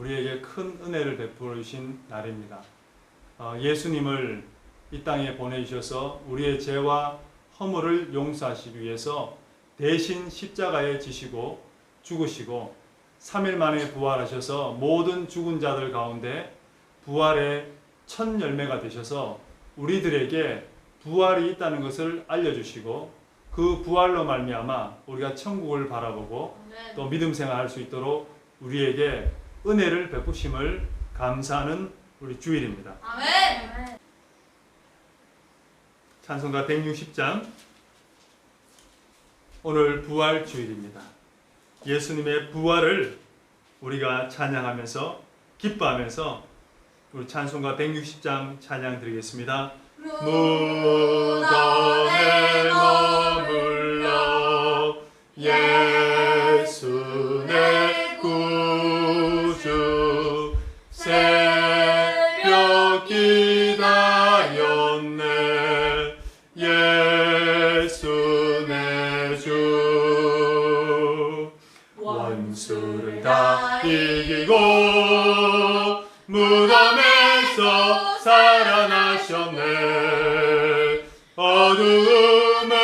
우리에게 큰 은혜를 베풀어 주신 날입니다. 예수님을 이 땅에 보내주셔서 우리의 죄와 허물을 용서하시기 위해서 대신 십자가에 지시고 죽으시고 3일 만에 부활하셔서 모든 죽은 자들 가운데 부활의 첫 열매가 되셔서 우리들에게 부활이 있다는 것을 알려주시고 그 부활로 말미암아 우리가 천국을 바라보고 또 믿음 생활할 수 있도록 우리에게 은혜를 베푸심을 감사하는 우리 주일입니다. 아멘. 찬송가 160장 오늘 부활 주일입니다. 예수님의 부활을 우리가 찬양하면서 기뻐하면서 우리 찬송가 160장 찬양 드리겠습니다. 무덤에 머물러 예수 내 구주 새벽 기다렸네 예수 내 주 원수를 다 이기고 무덤에서 살아나셨네 어두움을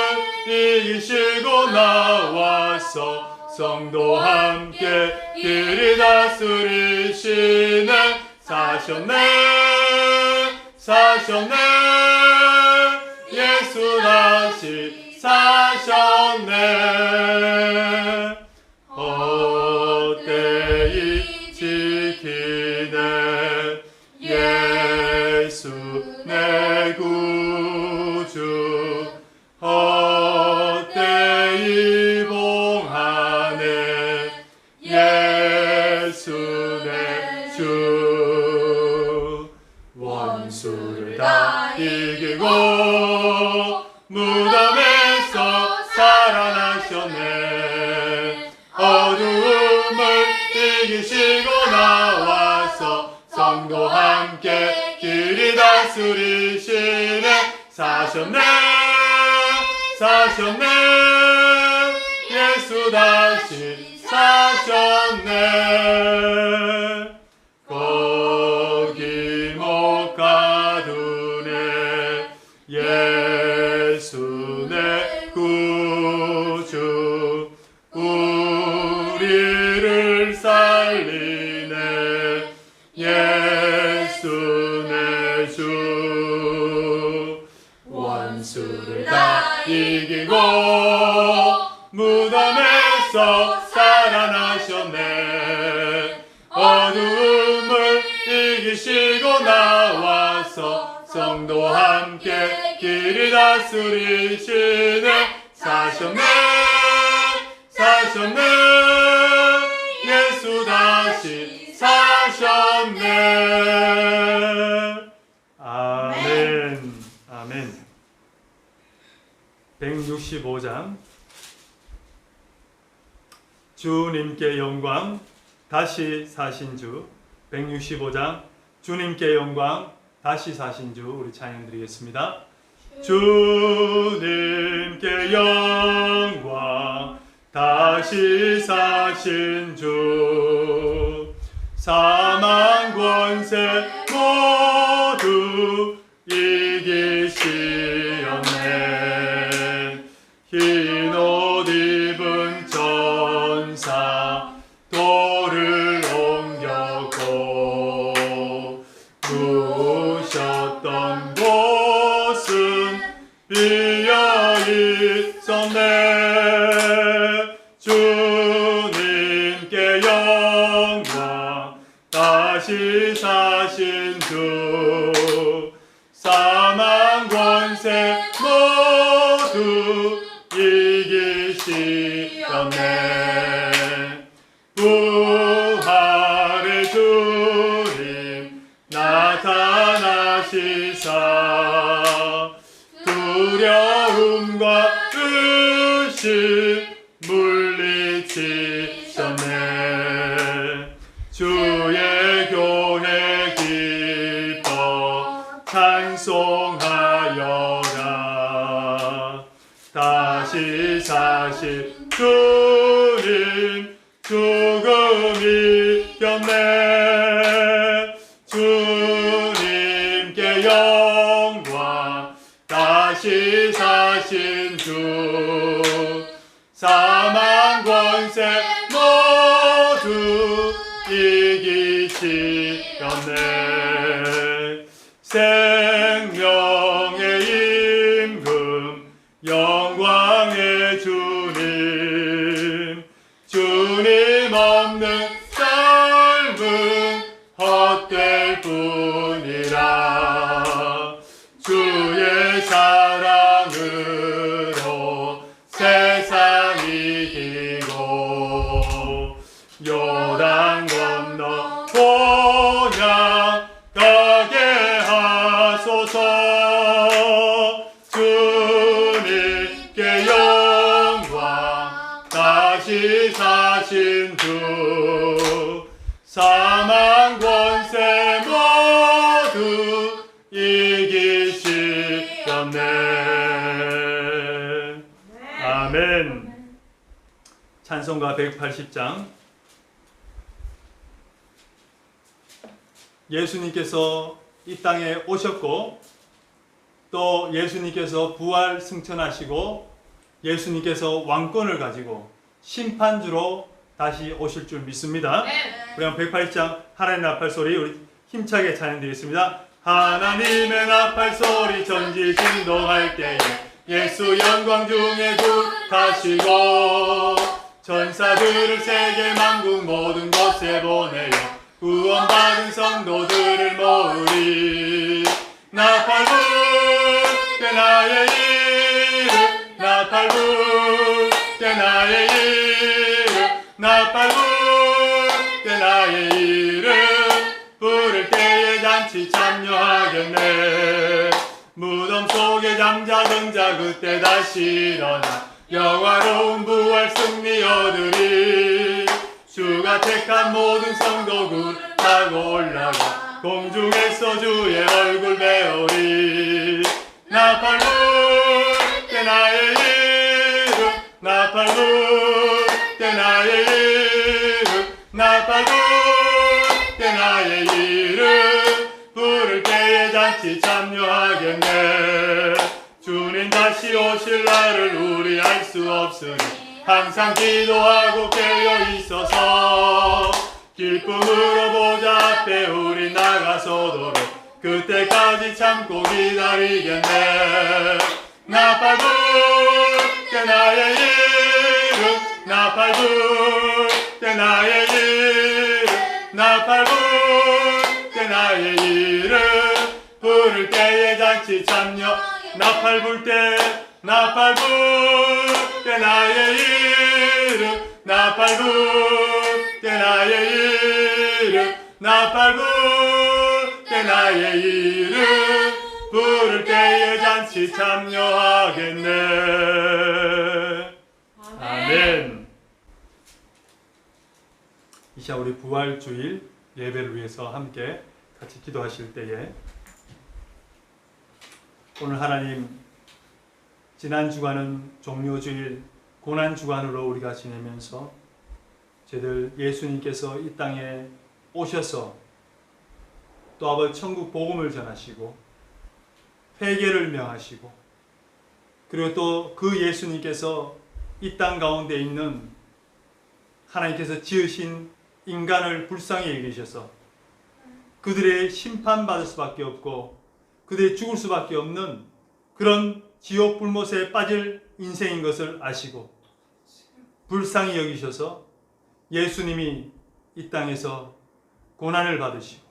이기시고 나와서 성도와 함께 길이 다스리시네 사셨네 예수 다시 사셨네 헛되이 지키네 예수 내 구주 헛되이 봉하네 예수 내 주 원수를 다 이기고 무덤에서 살아나셨네 어두움을 이기시고 나와서 성도와 함께 길이 다스리시네 사셨네 예수 다시 사셨네 거기 못 가두네 예수 내 구주 우리를 살리네 예수 내 주 원수를 다 이기고 무덤에서 살아나셨네 어두움을 이기시고 나와서 성도와 함께 길이 다스리시네 사셨네 예수 다시 사셨네 아멘 아멘 165장 주님께 영광 다시 사신 주 165장 주님께 영광 다시 사신 주 우리 찬양 드리겠습니다. 주님께 영광 다시 사신 주 사망 권세 모두 이기시었네 흰 옷 입은 전사 돌을 옮겼고 누우셨던 곳은 비어 있었네 주님께 영광 다시 사신 주 사망 권세 모두 이기시었네 부활의 주님 나타나시사 두려움과 의심 물리치셨네 주의 교회 기뻐 찬송하여라 다시 사신 주님 죽음 이겼네 사신 주 사망 권세 모두 이기시었네. 생명의 임금 영광의 주님, 주님 없는 삶은 헛될 뿐이라. 주의 사랑으로 세상 이기고 요단 건너 본향 가게 하소서. 주님께 영광 다시 사신 주 사망 권세 모두 이기시었네. 아멘. 찬송가 180장. 예수님께서 이 땅에 오셨고 또 예수님께서 부활 승천하시고 예수님께서 왕권을 가지고 심판주로 다시 오실 줄 믿습니다. 우리 한번 180장 하나님의 나팔 소리 우리 힘차게 찬양드리겠습니다. 하나님의 나팔 소리 전지 진동할 때에 예수 영광 중에 굿하시고 전사들을 세계 만국 모든 곳에 보내요 구원받은 성도들을 모으리. 나팔 불때 나의 이름 나팔 불때 나의 이름 나팔 불때 나의 이름 부를 때에 잔치 참여하겠네. 무덤 속에 잠자던 자 그때 다시 일어나 영화로운 부활 승리 얻으리. 주가 택한 모든 성도 굿하고 올라가 공중에서 주의 얼굴 배우리. 나팔 불때 나의 이름 나팔 불때 나의 이름 나팔 불때 나의 이름 부를 때에 잔치 참여하겠네. 주님 다시 오실 날을 우리 알 수 없으니 항상 기도하고 깨어 있어서 기쁨으로 보좌 앞에 우리 나가서도록 그때까지 참고 기다리겠네. 나팔 불때 나의 이름 나팔 불때 나의 이름 나팔 불때 나의 이름 부를 때에 잔치 참여. 나팔 불때 나팔 불때 나의 이름 나팔 불때 나의 이름 나팔 불때 나의 이름 부를 때에 잔치 참여하겠네. 아멘. 이 시간 우리 부활주일 예배를 위해서 함께 같이 기도하실 때에 오늘 하나님 지난 주간은 종료주일 고난주간으로 우리가 지내면서 저희들 예수님께서 이 땅에 오셔서 또 아버지 천국 복음을 전하시고 회개를 명하시고 그리고 또 그 예수님께서 이 땅 가운데 있는 하나님께서 지으신 인간을 불쌍히 여기셔서 그들의 심판받을 수밖에 없고 그들의 죽을 수밖에 없는 그런 지옥 불못에 빠질 인생인 것을 아시고 불쌍히 여기셔서 예수님이 이 땅에서 고난을 받으시고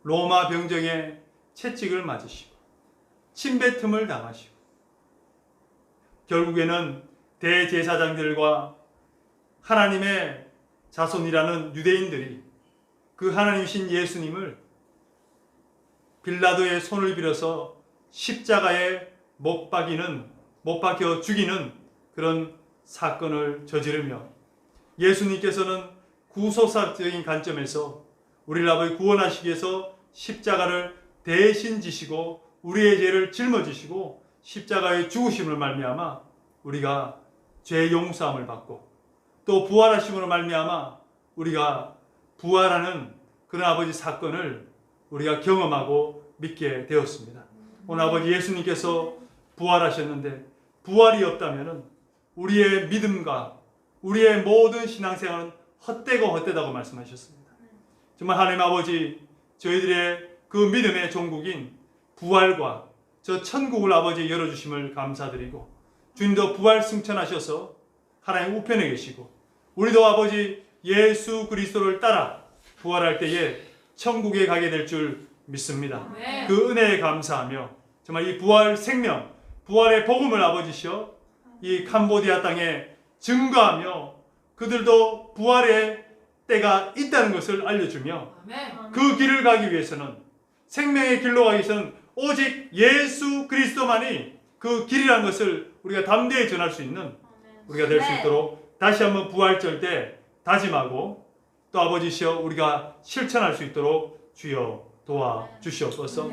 로마 병정의 채찍을 맞으시고 침뱉음을 당하시고 결국에는 대제사장들과 하나님의 자손이라는 유대인들이 그 하나님이신 예수님을 빌라도의 손을 빌어서 십자가에 못 박혀 죽이는 그런 사건을 저지르며 예수님께서는 구속사적인 관점에서 우리를 아버지 구원하시기 위해서 십자가를 대신 지시고 우리의 죄를 짊어지시고 십자가의 죽으심을 말미암아 우리가 죄 용서함을 받고 또 부활하심으로 말미암아 우리가 부활하는 그런 아버지 사건을 우리가 경험하고 믿게 되었습니다. 오늘 아버지 예수님께서 부활하셨는데 부활이 없다면 우리의 믿음과 우리의 모든 신앙생활은 헛되고 헛되다고 말씀하셨습니다. 정말 하나님 아버지, 저희들의 그 믿음의 종국인 부활과 저 천국을 아버지 열어주심을 감사드리고, 주님도 부활 승천하셔서 하나님 우편에 계시고 우리도 아버지 예수 그리스도를 따라 부활할 때에 천국에 가게 될 줄 믿습니다. 그 은혜에 감사하며 정말 이 부활 생명, 부활의 복음을 아버지시여 이 캄보디아 땅에 증거하며 그들도 부활의 때가 있다는 것을 알려주며, 그 길을 가기 위해서는, 생명의 길로 가기 위해서는 오직 예수 그리스도만이 그 길이라는 것을 우리가 담대히 전할 수 있는 우리가 될 수 있도록 다시 한번 부활절 때 다짐하고, 또 아버지시여 우리가 실천할 수 있도록 주여 도와주시옵소서.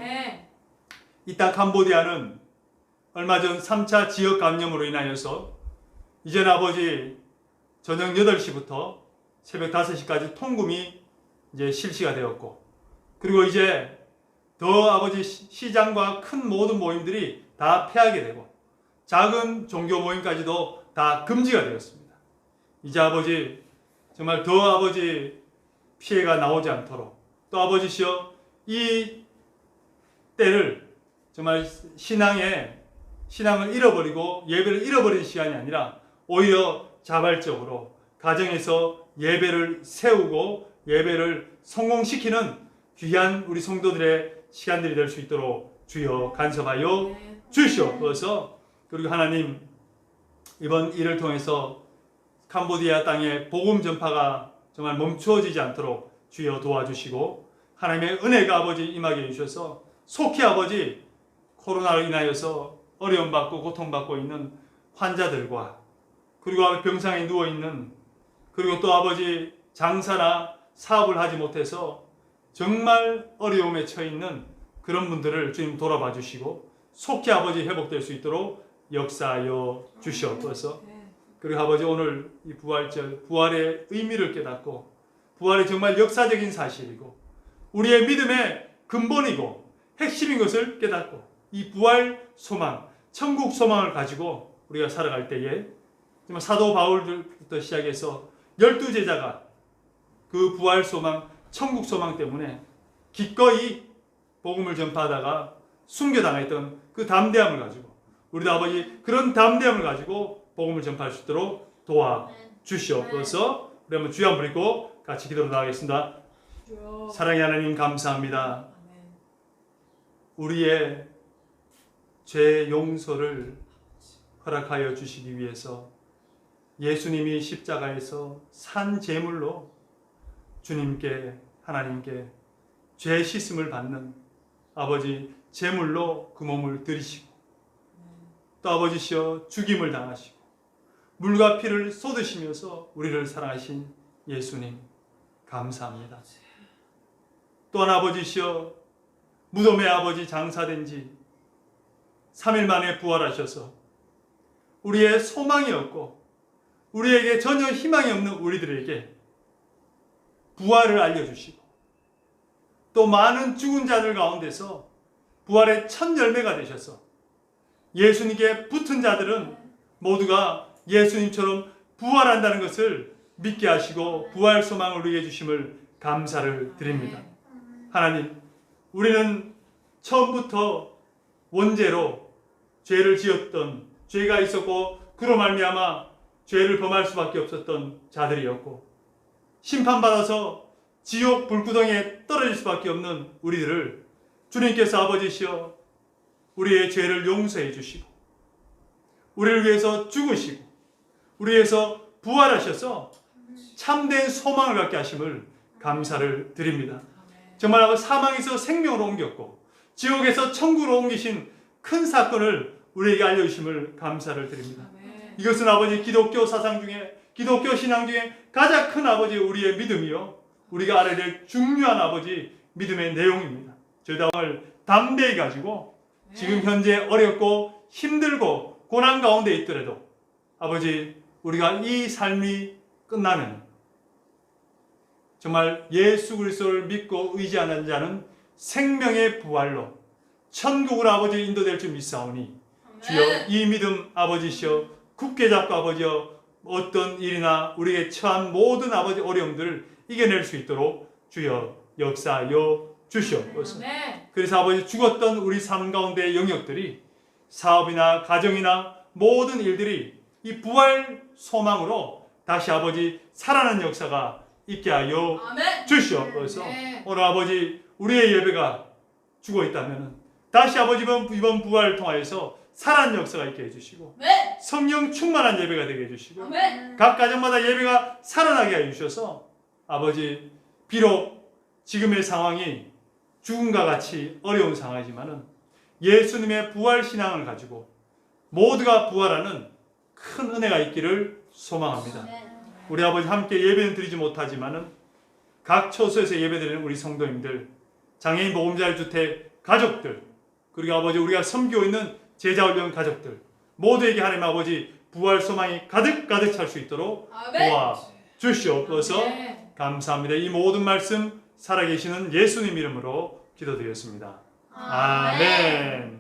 이 땅 캄보디아는 얼마 전 3차 지역 감염으로 인하여서 이제는 아버지 저녁 8시부터 새벽 5시까지 통금이 이제 실시가 되었고, 그리고 이제 더 아버지 시장과 큰 모든 모임들이 다 폐하게 되고 작은 종교 모임까지도 다 금지가 되었습니다. 이제 아버지 정말 더 아버지 피해가 나오지 않도록, 또 아버지시여 이 때를 정말 신앙을 잃어버리고 예배를 잃어버리는 시간이 아니라 오히려 자발적으로 가정에서 예배를 세우고 예배를 성공시키는 귀한 우리 성도들의 시간들이 될 수 있도록 주여 간섭하여 주시옵소서. 그리고 하나님, 이번 일을 통해서 캄보디아 땅의 복음 전파가 정말 멈추어지지 않도록 주여 도와주시고, 하나님의 은혜가 아버지 임하게 해주셔서 속히 아버지 코로나로 인하여서 어려움받고 고통받고 있는 환자들과, 그리고 병상에 누워있는, 그리고 또 아버지 장사나 사업을 하지 못해서 정말 어려움에 처해 있는 그런 분들을 주님 돌아봐 주시고 속히 아버지 회복될 수 있도록 역사하여 주시옵소서. 그리고 아버지 오늘 이 부활절, 부활의 의미를 깨닫고 부활이 정말 역사적인 사실이고 우리의 믿음의 근본이고 핵심인 것을 깨닫고 이 부활 소망, 천국 소망을 가지고 우리가 살아갈 때에 정말 사도 바울부터 시작해서 12제자가 그 부활 소망, 천국 소망 때문에 기꺼이 복음을 전파하다가 순교당했던 그 담대함을 가지고 우리도 아버지 그런 담대함을 가지고 복음을 전파할 수 있도록 도와주시옵소서. 우리 한번 주여 한번 부르고 같이 기도로 나가겠습니다. 사랑의 하나님 감사합니다. 우리의 죄 용서를 허락하여 주시기 위해서 예수님이 십자가에서 산 제물로 주님께 하나님께 죄 씻음을 받는 아버지 제물로 그 몸을 드리시고 또 아버지시여 죽임을 당하시고 물과 피를 쏟으시면서 우리를 사랑하신 예수님 감사합니다. 또한 아버지시여 무덤의 아버지 장사된 지 3일 만에 부활하셔서 우리의 소망이 없고 우리에게 전혀 희망이 없는 우리들에게 부활을 알려주시고 또 많은 죽은 자들 가운데서 부활의 첫 열매가 되셔서 예수님께 붙은 자들은 모두가 예수님처럼 부활한다는 것을 믿게 하시고 부활 소망을 우리에게 주심을 감사를 드립니다. 하나님, 우리는 처음부터 원죄로 죄를 지었던 죄가 있었고 그로 말미암아 죄를 범할 수밖에 없었던 자들이었고 심판받아서 지옥 불구덩이에 떨어질 수밖에 없는 우리들을 주님께서 아버지시여 우리의 죄를 용서해 주시고 우리를 위해서 죽으시고 우리를 위해서 부활하셔서 참된 소망을 갖게 하심을 감사를 드립니다. 정말 사망에서 생명으로 옮겼고 지옥에서 천국으로 옮기신 큰 사건을 우리에게 알려주심을 감사를 드립니다. 이것은 아버지 기독교 사상 중에 기독교 신앙 중에 가장 큰 아버지 우리의 믿음이요 우리가 알아야 될 중요한 아버지 믿음의 내용입니다. 저희가 오늘 담대히 가지고 지금 현재 어렵고 힘들고 고난 가운데 있더라도 아버지 우리가 이 삶이 끝나면 정말 예수 그리스도를 믿고 의지하는 자는 생명의 부활로 천국으로 아버지 인도될 줄 믿사오니 주여 이 믿음 아버지시여 굳게 잡고 아버지여 어떤 일이나 우리에게 처한 모든 아버지 어려움들을 이겨낼 수 있도록 주여 역사하여 주시옵소서. 그래서 아버지 죽었던 우리 삶 가운데의 영역들이 사업이나 가정이나 모든 일들이 이 부활 소망으로 다시 아버지 살아나는 역사가 있게 하여 주시옵소서. 오늘 아버지 우리의 예배가 죽어 있다면 다시 아버지 이번 부활을 통하여서 살아난 역사가 있게 해주시고 성령 충만한 예배가 되게 해주시고 각 가정마다 예배가 살아나게 해주셔서 아버지 비록 지금의 상황이 죽음과 같이 어려운 상황이지만은 예수님의 부활 신앙을 가지고 모두가 부활하는 큰 은혜가 있기를 소망합니다. 우리 아버지 함께 예배는 드리지 못하지만은 각 처소에서 예배드리는 우리 성도님들, 장애인 보금자리주택 가족들, 그리고 아버지 우리가 섬기고 있는 제자훈련 가족들 모두에게 하나님 아버지 부활 소망이 가득가득 찰 수 있도록 도와주시옵소서. 감사합니다. 이 모든 말씀 살아계시는 예수님 이름으로 기도드렸습니다. 아멘.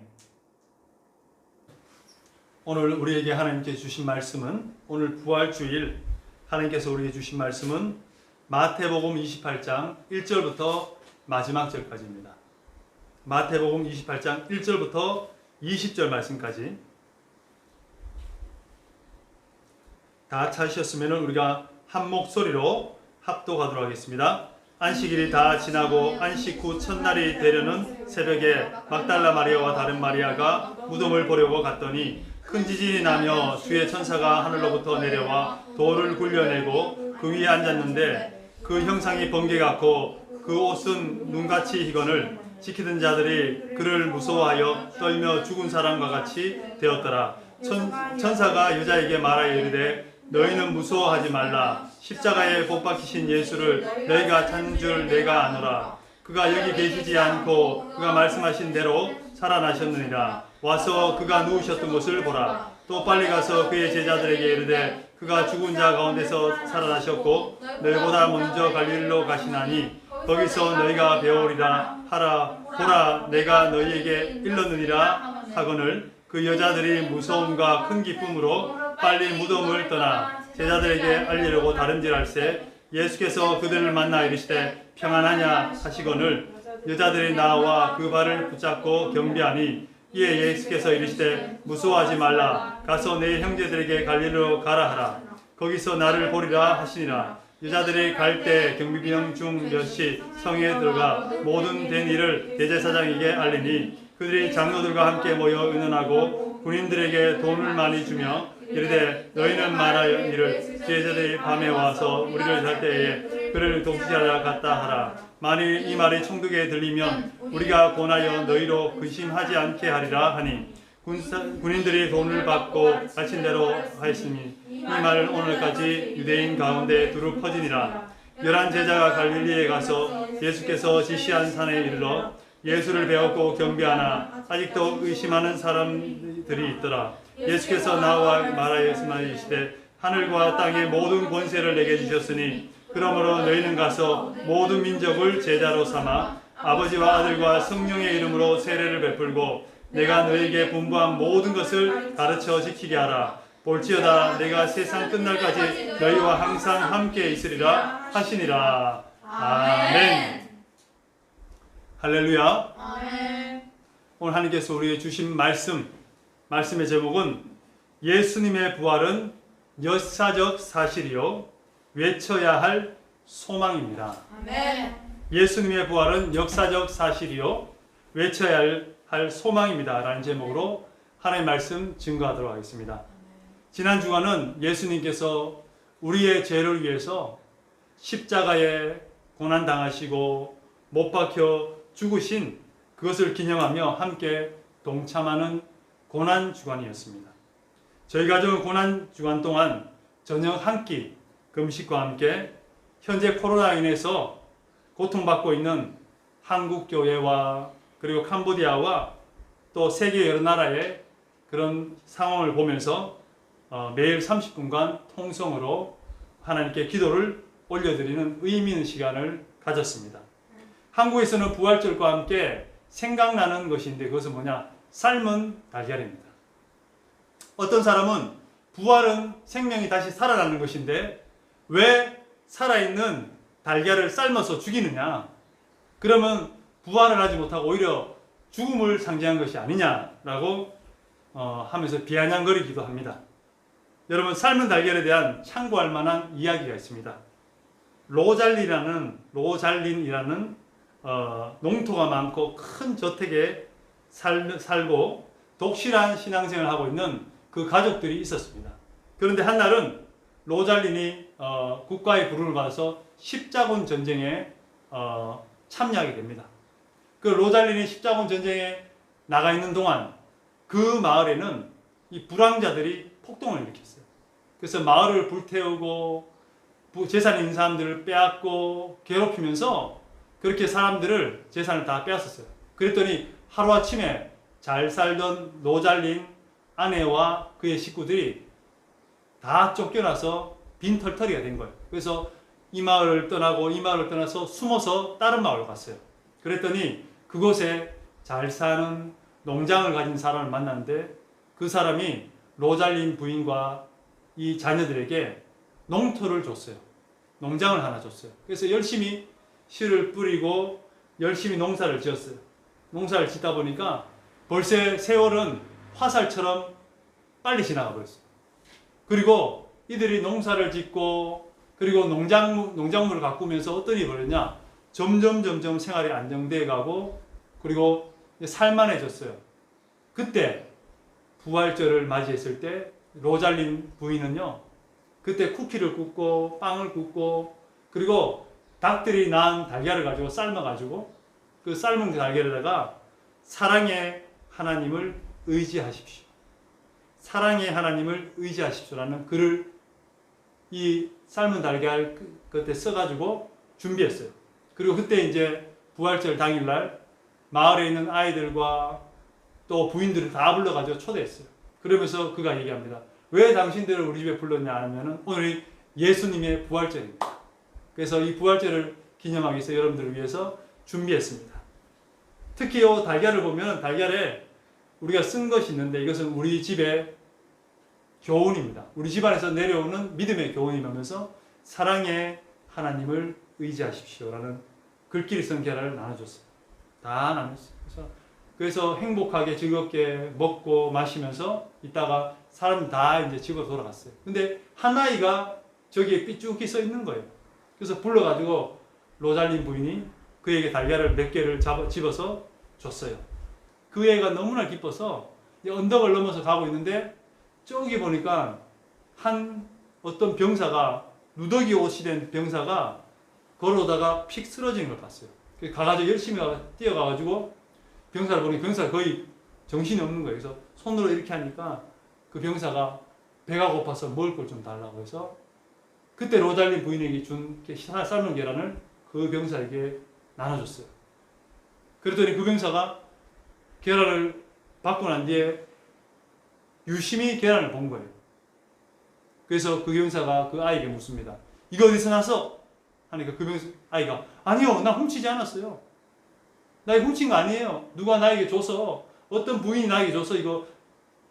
오늘 우리에게 하나님께 주신 말씀은 오늘 부활주일 하나님께서 우리에게 주신 말씀은 마태복음 28장 1절부터 마지막 절까지입니다. 마태복음 28장 1절부터 20절 말씀까지 다 찾으셨으면 우리가 한 목소리로 합독하도록 하겠습니다. 안식일이 다 지나고 안식 후 첫날이 되려는 새벽에 막달라 마리아와 다른 마리아가 무덤을 보려고 갔더니 큰 지진이 나며 주의 천사가 하늘로부터 내려와 돌을 굴려내고 그 위에 앉았는데 그 형상이 번개 같고 그 옷은 눈같이 희건을 지키던 자들이 그를 무서워하여 떨며 죽은 사람과 같이 되었더라. 천사가 여자에게 말하여 이르되 너희는 무서워하지 말라. 십자가에 못 박히신 예수를 너희가 찾는 줄 내가 아노라. 그가 여기 계시지 않고 그가 말씀하신 대로 살아나셨느니라. 와서 그가 누우셨던 곳을 보라. 또 빨리 가서 그의 제자들에게 이르되 그가 죽은 자 가운데서 살아나셨고 너희보다 먼저 갈릴리로 가시나니 거기서 너희가 배우리라 하라. 보라 내가 너희에게 일렀느니라 하거늘 그 여자들이 무서움과 큰 기쁨으로 빨리 무덤을 떠나 제자들에게 알리려고 다름질할새 예수께서 그들을 만나 이르시되 평안하냐 하시거늘 여자들이 나와 그 발을 붙잡고 경배하니 이에 예수께서 이르시되 무서워하지 말라. 가서 내 형제들에게 갈릴리로 가라 하라. 거기서 나를 보리라 하시니라. 여자들이 갈 때 경비병 중 몇이 성에 들어가 모든 된 일을 대제사장에게 알리니 그들이 장로들과 함께 모여 의논하고 군인들에게 돈을 많이 주며 이르되 너희는 말하여 이를 제자들이 밤에 와서 우리를 살 때에 그를 독시하러 갔다 하라. 만일 이 말이 총독에 들리면 우리가 권하여 너희로 근심하지 않게 하리라 하니 군인들이 돈을 받고 하신 대로 하였으니 이 말은 오늘까지 유대인 가운데 두루 퍼지니라. 11 제자가 갈릴리에 가서 예수께서 지시한 산에 이르러 예수를 배웠고 경배하나 아직도 의심하는 사람들이 있더라. 예수께서 나와 말하시되 하늘과 땅의 모든 권세를 내게 주셨으니 그러므로 너희는 가서 모든 민족을 제자로 삼아 아버지와 아들과 성령의 이름으로 세례를 베풀고 내가 너희에게 분부한 모든 것을 가르쳐 지키게 하라. 볼지어다 내가 세상 끝날까지 너희와 항상 함께 있으리라 하시니라. 아멘. 할렐루야. 아멘. 오늘 하나님께서 우리에게 주신 말씀의 제목은 예수님의 부활은 역사적 사실이요 외쳐야 할 소망입니다. 아멘. 예수님의 부활은 역사적 사실이요 외쳐야 할 소망입니다 라는 제목으로 하나님의 말씀 증거하도록 하겠습니다. 지난 주간은 예수님께서 우리의 죄를 위해서 십자가에 고난당하시고 못 박혀 죽으신 그것을 기념하며 함께 동참하는 고난주간이었습니다. 저희 가족은 고난주간 동안 저녁 한 끼 금식과 함께 현재 코로나로 인해서 고통받고 있는 한국교회와 그리고 캄보디아와 또 세계 여러 나라의 그런 상황을 보면서 매일 30분간 통성으로 하나님께 기도를 올려드리는 의미 있는 시간을 가졌습니다. 한국에서는 부활절과 함께 생각나는 것인데 그것은 뭐냐? 삶은 달걀입니다. 어떤 사람은 부활은 생명이 다시 살아나는 것인데 왜 살아있는 달걀을 삶아서 죽이느냐? 그러면 부활을 하지 못하고 오히려 죽음을 상징한 것이 아니냐라고 하면서 비아냥거리기도 합니다. 여러분, 삶은 달걀에 대한 참고할 만한 이야기가 있습니다. 로잘린이라는 농토가 많고 큰 저택에 살고 독실한 신앙생활을 하고 있는 그 가족들이 있었습니다. 그런데 한날은 로잘린이 국가의 부름을 받아서 십자군 전쟁에 참여하게 됩니다. 그 로잘린이 십자군 전쟁에 나가 있는 동안 그 마을에는 이 불황자들이 폭동을 일으켰어요. 그래서 마을을 불태우고 재산이 있는 사람들을 빼앗고 괴롭히면서 그렇게 사람들을 재산을 다 빼앗았어요. 그랬더니 하루아침에 잘 살던 로잘린 아내와 그의 식구들이 다 쫓겨나서 빈털터리가 된 거예요. 그래서 이 마을을 떠나고 이 마을을 떠나서 숨어서 다른 마을로 갔어요. 그랬더니 그곳에 잘 사는 농장을 가진 사람을 만났는데 그 사람이 로잘린 부인과 이 자녀들에게 농토를 줬어요. 농장을 하나 줬어요. 그래서 열심히 씨를 뿌리고 열심히 농사를 지었어요. 농사를 짓다 보니까 벌써 세월은 화살처럼 빨리 지나가 버렸어요. 그리고 이들이 농사를 짓고 그리고 농작물을 가꾸면서 어떤 일이 벌어졌냐? 점점 생활이 안정돼 가고 그리고 살만해졌어요. 그때 부활절을 맞이했을 때 로잘린 부인은요, 그때 쿠키를 굽고 빵을 굽고 그리고 닭들이 낳은 달걀을 가지고 삶아가지고 그 삶은 달걀에다가 사랑의 하나님을 의지하십시오. 사랑의 하나님을 의지하십시오라는 글을 이 삶은 달걀 그때 써가지고 준비했어요. 그리고 그때 이제 부활절 당일날 마을에 있는 아이들과 또 부인들을 다 불러가지고 초대했어요. 그러면서 그가 얘기합니다. 왜 당신들을 우리 집에 불렀냐 하면은 오늘이 예수님의 부활절입니다. 그래서 이 부활절을 기념하기 위해서 여러분들을 위해서 준비했습니다. 특히 이 달걀을 보면 달걀에 우리가 쓴 것이 있는데 이것은 우리 집의 교훈입니다. 우리 집안에서 내려오는 믿음의 교훈이면서 사랑의 하나님을 의지하십시오라는 글귀를 쓴 계란을 나눠줬어요. 다 나눴어요. 그래서 행복하게 즐겁게 먹고 마시면서 있다가 사람 다 이제 집으로 돌아갔어요. 근데 한 아이가 저기에 삐죽이 써 있는 거예요. 그래서 불러가지고 로잘린 부인이 그에게 달걀을 몇 개를 집어서 줬어요. 그 애가 너무나 기뻐서 언덕을 넘어서 가고 있는데 저기 보니까 어떤 병사가 누더기 옷이 된 병사가 걸어오다가 픽 쓰러진 걸 봤어요. 가가지고 열심히 뛰어가가지고 병사를 보니 병사가 거의 정신이 없는 거예요. 그래서 손으로 이렇게 하니까 그 병사가 배가 고파서 먹을 걸 좀 달라고 해서 그때 로잘린 부인에게 준 삶은 계란을 그 병사에게 나눠줬어요. 그랬더니 그 병사가 계란을 받고 난 뒤에 유심히 계란을 본 거예요. 그래서 그 병사가 그 아이에게 묻습니다. 이거 어디서 났어? 하니까 그 아이가 아니요, 나 훔치지 않았어요. 나 이거 훔친 거 아니에요. 누가 나에게 줘서 어떤 부인이 나에게 줘서 이거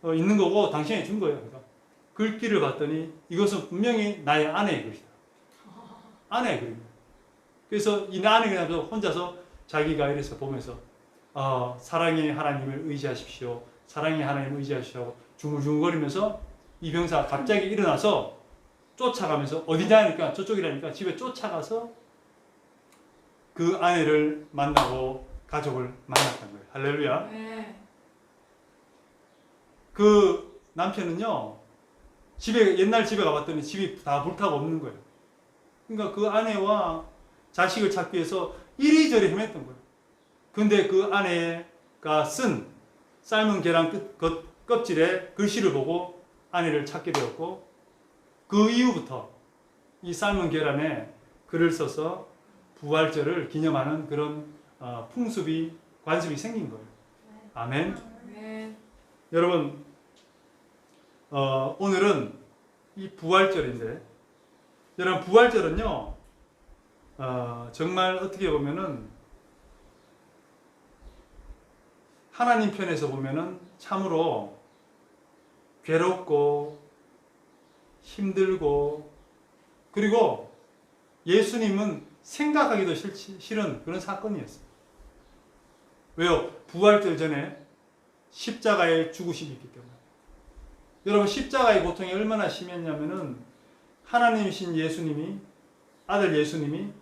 있는 거고 당신이 준 거예요. 그러니까 글귀를 봤더니 이것은 분명히 나의 아내의 글이다. 아내의 글입니다. 그래서 이 아내가 혼자서 자기가 이래서 보면서 사랑의 하나님을 의지하십시오. 사랑의 하나님을 의지하십시오. 중얼중얼거리면서 이 병사가 갑자기 일어나서 쫓아가면서 어디냐니까 저쪽이라니까 집에 쫓아가서 그 아내를 만나고 가족을 만났던 거예요. 할렐루야. 네. 그 남편은요, 옛날 집에 가봤더니 집이 다 불타고 없는 거예요. 그러니까 그 아내와 자식을 찾기 위해서 이리저리 헤맸던 거예요. 근데 그 아내가 쓴 삶은 계란 껍질에 글씨를 보고 아내를 찾게 되었고, 그 이후부터 이 삶은 계란에 글을 써서 부활절을 기념하는 그런 관습이 생긴 거예요. 아멘. 네. 여러분, 오늘은 이 부활절인데, 여러분 부활절은요, 정말 어떻게 보면은 하나님 편에서 보면은 참으로 괴롭고 힘들고, 그리고 예수님은 생각하기도 싫은 그런 사건이었어요. 왜요? 부활절 전에 십자가의 죽으심이 있기 때문에. 여러분, 십자가의 고통이 얼마나 심했냐면은 하나님이신 예수님이, 아들 예수님이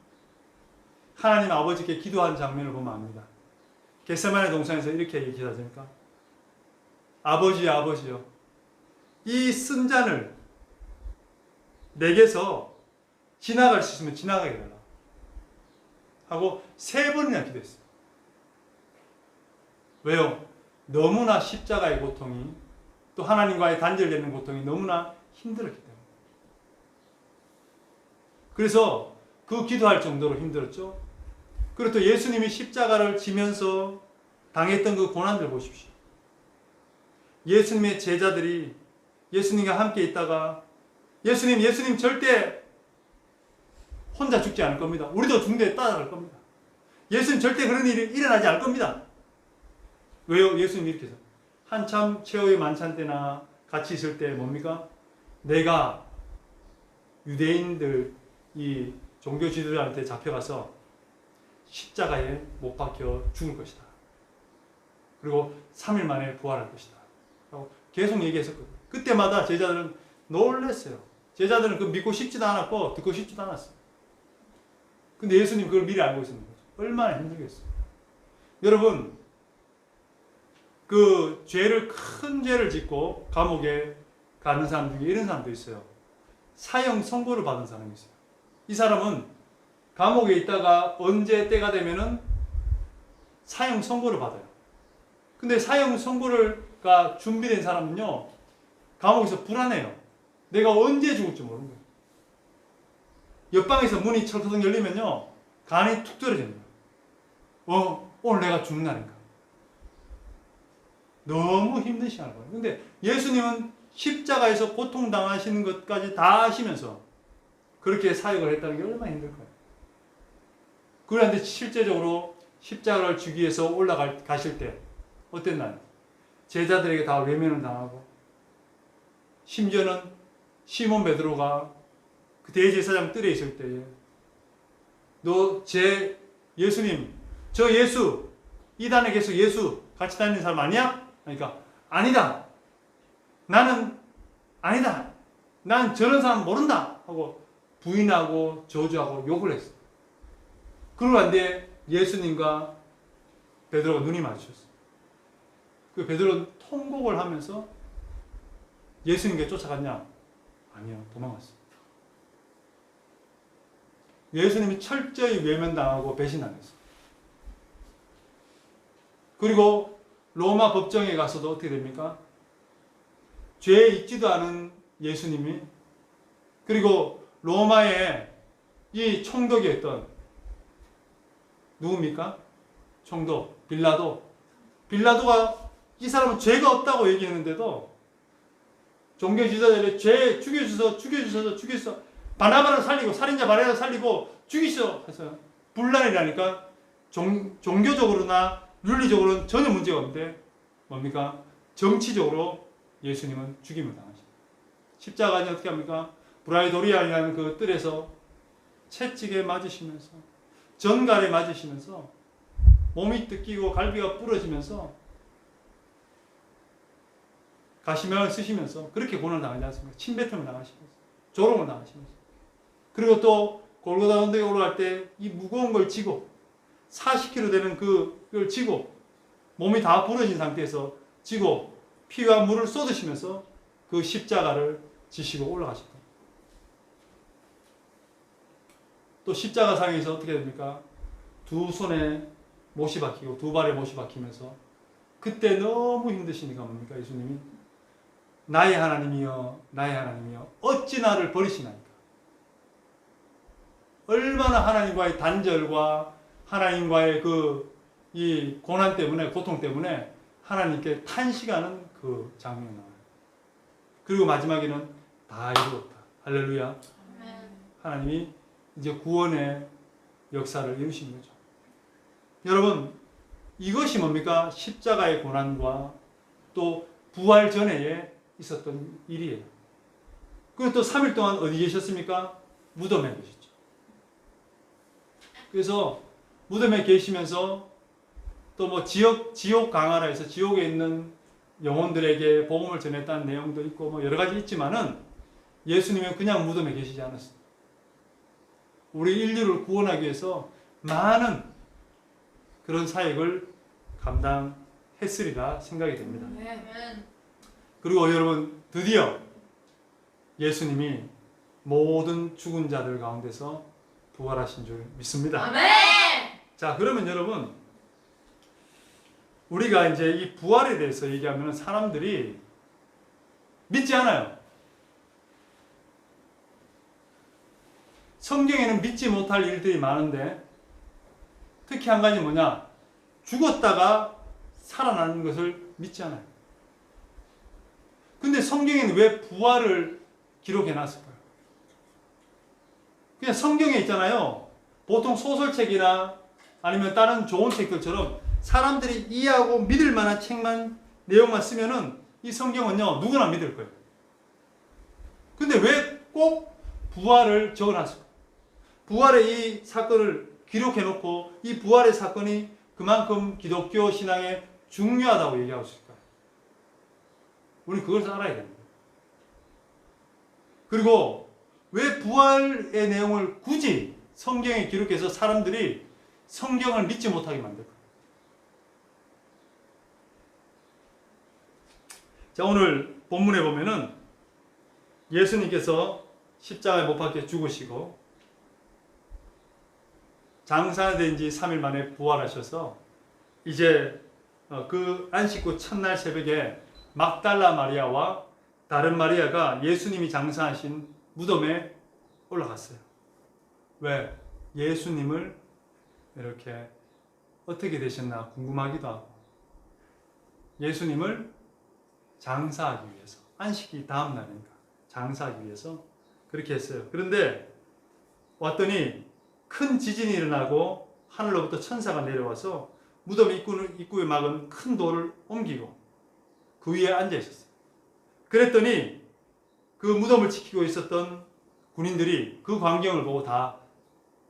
하나님 아버지께 기도한 장면을 보면 압니다. 겟세마네 동산에서 이렇게 얘기하지 않습니까? 아버지요, 아버지요, 이 쓴 잔을 내게서 지나갈 수 있으면 지나가게 해달라 하고 3번이나 기도했어요. 왜요? 너무나 십자가의 고통이, 또 하나님과의 단절되는 고통이 너무나 힘들었기 때문에. 그래서 그 기도할 정도로 힘들었죠. 그리고 또 예수님이 십자가를 지면서 당했던 그 고난들 보십시오. 예수님의 제자들이 예수님과 함께 있다가 예수님 절대 혼자 죽지 않을 겁니다. 우리도 중대에 따라갈 겁니다. 예수님 절대 그런 일이 일어나지 않을 겁니다. 왜요? 예수님이 이렇게 해서 한참 최후의 만찬 때나 같이 있을 때 뭡니까? 내가 유대인들 이 종교 지도자한테 잡혀가서 십자가에 못 박혀 죽을 것이다. 그리고 3일 만에 부활할 것이다. 라고 계속 얘기했었거든요. 그때마다 제자들은 놀랐어요. 제자들은 그 믿고 싶지도 않았고 듣고 싶지도 않았어요. 근데 예수님 그걸 미리 알고 있었는 거죠. 얼마나 힘들겠어요. 여러분, 그 큰 죄를 짓고 감옥에 가는 사람 중에 이런 사람도 있어요. 사형 선고를 받은 사람이 있어요. 이 사람은 감옥에 있다가 언제 때가 되면은 사형 선고를 받아요. 근데 사형 선고가 준비된 사람은요, 감옥에서 불안해요. 내가 언제 죽을지 모르는 거예요. 옆방에서 문이 철커덕 열리면요, 간이 툭 떨어지는 거예요. 오늘 내가 죽는 날인가. 너무 힘든 시간을 보내요. 근데 예수님은 십자가에서 고통당하시는 것까지 다 하시면서 그렇게 사역을 했다는 게 얼마나 힘들까요? 그런데 실제적으로 십자가를 주기 위해서 올라가실 때 어땠나요? 제자들에게 다 외면을 당하고, 심지어는 시몬 베드로가 그 대제사장 뜰에 있을 때에 너 예수님, 저 예수, 이단에 계속 예수 같이 다니는 사람 아니야? 그러니까 아니다. 나는 아니다. 난 저런 사람 모른다 하고 부인하고 저주하고 욕을 했어요. 그런데 예수님과 베드로가 눈이 마주쳤어요. 그 베드로는 통곡을 하면서 예수님께 쫓아갔냐? 아니요, 도망갔어요. 예수님이 철저히 외면당하고 배신당했어요. 그리고 로마 법정에 가서도 어떻게 됩니까? 죄에 있지도 않은 예수님이, 그리고 로마의 이 총독이었던 누굽니까? 총독 빌라도가 이 사람은 죄가 없다고 얘기했는데도 종교 지도자들이 죄 죽여주셔서 바나바를 살리고 살인자 바나바를 살리고 죽이셔 해서 분란이라니까. 종교적으로나 윤리적으로는 전혀 문제가 없는데 뭡니까? 정치적으로 예수님은 죽임을 당하십니다. 십자가에 어떻게 합니까? 브라이도리아라는 그 뜰에서 채찍에 맞으시면서, 전갈에 맞으시면서, 몸이 뜯기고 갈비가 부러지면서, 가시명을 쓰시면서 그렇게 고난을 당하지 않습니까? 침뱉음을 당하시면서, 조롱을 당하시면서. 그리고 또 골고다 언덕에 올라갈 때 이 무거운 걸 지고 40kg 되는 그걸 지고 몸이 다 부러진 상태에서 지고 피와 물을 쏟으시면서 그 십자가를 지시고 올라가셨다. 또 십자가 상에서 어떻게 됩니까? 두 손에 못이 박히고 두 발에 못이 박히면서 그때 너무 힘드시니까 뭡니까? 예수님이 나의 하나님이여 나의 하나님이여 어찌 나를 버리시나이까. 얼마나 하나님과의 단절과 하나님과의 이 고난 때문에, 고통 때문에 하나님께 탄식하는 그 장면이 나와요. 그리고 마지막에는 다 이루었다. 할렐루야. 하나님이 이제 구원의 역사를 이루신 거죠. 여러분, 이것이 뭡니까? 십자가의 고난과 또 부활 전에의 있었던 일이에요. 그리고 또 3일 동안 어디 계셨습니까? 무덤에 계셨죠. 그래서 무덤에 계시면서 또 뭐 지옥 강하라 해서 지옥에 있는 영혼들에게 복음을 전했다는 내용도 있고 뭐 여러 가지 있지만은 예수님은 그냥 무덤에 계시지 않았어요. 우리 인류를 구원하기 위해서 많은 그런 사역을 감당했으리라 생각이 됩니다. 그리고 여러분 드디어 예수님이 모든 죽은 자들 가운데서 부활하신 줄 믿습니다. 아멘. 자, 그러면 여러분 우리가 이제 이 부활에 대해서 얘기하면 사람들이 믿지 않아요. 성경에는 믿지 못할 일들이 많은데 특히 한 가지 뭐냐? 죽었다가 살아나는 것을 믿지 않아요. 근데 성경에는 왜 부활을 기록해 놨을까요? 그냥 성경에 있잖아요. 보통 소설책이나 아니면 다른 좋은 책들처럼 사람들이 이해하고 믿을 만한 책만, 내용만 쓰면은 이 성경은요, 누구나 믿을 거예요. 근데 왜 꼭 부활을 적어 놨을까요? 부활의 이 사건을 기록해 놓고 이 부활의 사건이 그만큼 기독교 신앙에 중요하다고 얘기하고 있을까요? 우리 그걸 알아야 됩니다. 그리고 왜 부활의 내용을 굳이 성경에 기록해서 사람들이 성경을 믿지 못하게 만들까요? 자, 오늘 본문에 보면은 예수님께서 십자가에 못 박혀 죽으시고 장사된 지 3일 만에 부활하셔서 이제 그 안식 후 첫날 새벽에 막달라 마리아와 다른 마리아가 예수님이 장사하신 무덤에 올라갔어요. 왜? 예수님을 이렇게 어떻게 되셨나 궁금하기도 하고 예수님을 장사하기 위해서 안식이 다음 날이니까 장사하기 위해서 그렇게 했어요. 그런데 왔더니 큰 지진이 일어나고 하늘로부터 천사가 내려와서 무덤 입구에 막은 큰 돌을 옮기고 그 위에 앉아 있었어요. 그랬더니 그 무덤을 지키고 있었던 군인들이 그 광경을 보고 다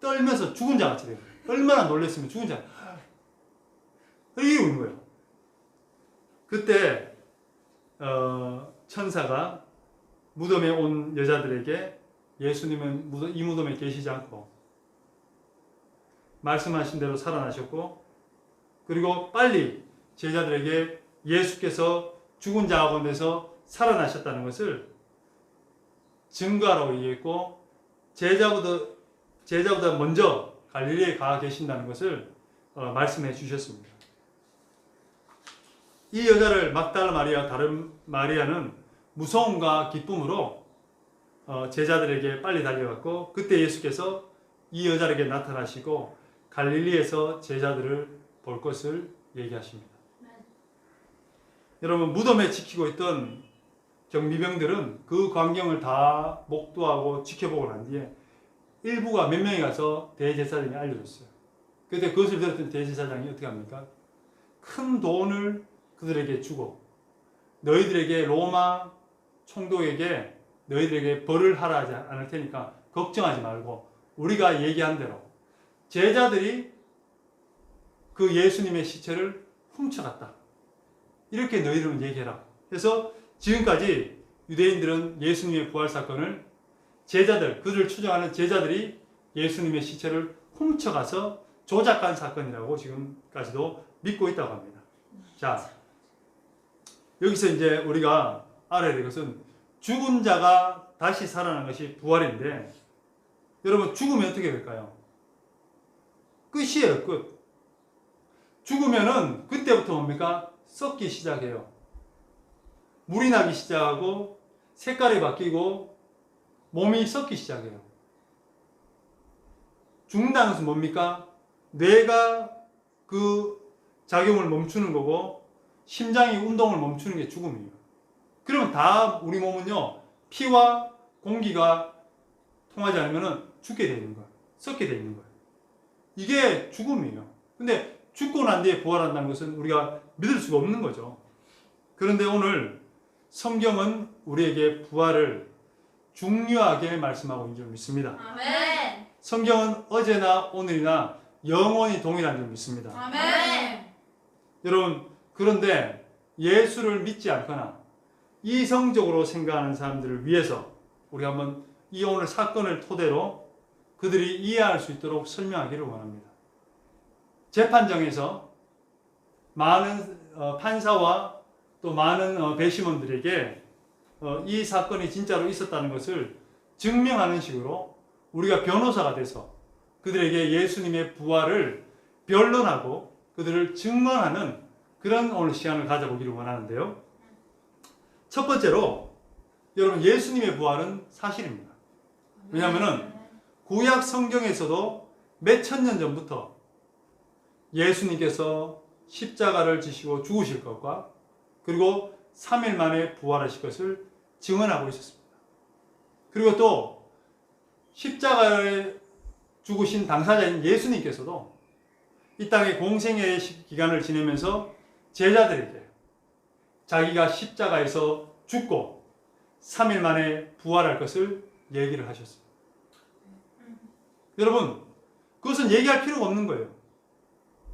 떨면서 죽은 자 같이 돼요. 얼마나 놀랐으면 죽은 자. 이게 우는 거예요. 그때 천사가 무덤에 온 여자들에게 예수님은 이 무덤에 계시지 않고 말씀하신 대로 살아나셨고 그리고 빨리 제자들에게 예수께서 죽은 자 가운데서 살아나셨다는 것을 증거하라고 얘기했고 제자보다 먼저 갈릴리에 가 계신다는 것을 말씀해 주셨습니다. 이 여자를 막달라 마리아, 다른 마리아는 무서움과 기쁨으로 제자들에게 빨리 달려갔고 그때 예수께서 이 여자에게 나타나시고 갈릴리에서 제자들을 볼 것을 얘기하십니다. 여러분 무덤에 지키고 있던 경비병들은 그 광경을 다 목도하고 지켜보고 난 뒤에 일부가 몇 명이 가서 대제사장이 알려줬어요. 그때 그것을 들었던 대제사장이 어떻게 합니까? 큰 돈을 그들에게 주고 너희들에게 로마 총독에게 너희들에게 벌을 하라 하지 않을 테니까 걱정하지 말고 우리가 얘기한 대로 제자들이 그 예수님의 시체를 훔쳐갔다. 이렇게 너희들은 얘기해라. 그래서 지금까지 유대인들은 예수님의 부활 사건을 그들을 추정하는 제자들이 예수님의 시체를 훔쳐가서 조작한 사건이라고 지금까지도 믿고 있다고 합니다. 자, 여기서 이제 우리가 알아야 될 것은 죽은 자가 다시 살아난 것이 부활인데 여러분 죽으면 어떻게 될까요? 끝이에요, 끝. 죽으면은 그때부터 뭡니까? 썩기 시작해요. 물이 나기 시작하고 색깔이 바뀌고 몸이 썩기 시작해요. 죽는다는 것은 뭡니까? 뇌가 그 작용을 멈추는 거고 심장이 운동을 멈추는 게 죽음이에요. 그러면 다 우리 몸은요 피와 공기가 통하지 않으면 죽게 되어 있는 거예요. 썩게 되어 있는 거예요. 이게 죽음이에요. 근데 죽고 난 뒤에 부활한다는 것은 우리가 믿을 수가 없는 거죠. 그런데 오늘 성경은 우리에게 부활을 중요하게 말씀하고 있는 줄 믿습니다. 아멘. 성경은 어제나 오늘이나 영원히 동일한 줄 믿습니다. 아멘. 여러분, 그런데 예수를 믿지 않거나 이성적으로 생각하는 사람들을 위해서 우리 한번 이 오늘 사건을 토대로 그들이 이해할 수 있도록 설명하기를 원합니다. 재판정에서 많은 판사와 또 많은 배심원들에게 이 사건이 진짜로 있었다는 것을 증명하는 식으로 우리가 변호사가 돼서 그들에게 예수님의 부활을 변론하고 그들을 증언하는 그런 오늘 시간을 가져보기를 원하는데요. 첫 번째로 여러분, 예수님의 부활은 사실입니다. 왜냐하면 구약 성경에서도 몇 천 년 전부터 예수님께서 십자가를 지시고 죽으실 것과 그리고 3일 만에 부활하실 것을 증언하고 있었습니다. 그리고 또 십자가에 죽으신 당사자인 예수님께서도 이 땅의 공생애의 기간을 지내면서 제자들에게 자기가 십자가에서 죽고 3일 만에 부활할 것을 얘기를 하셨습니다. 여러분, 그것은 얘기할 필요가 없는 거예요.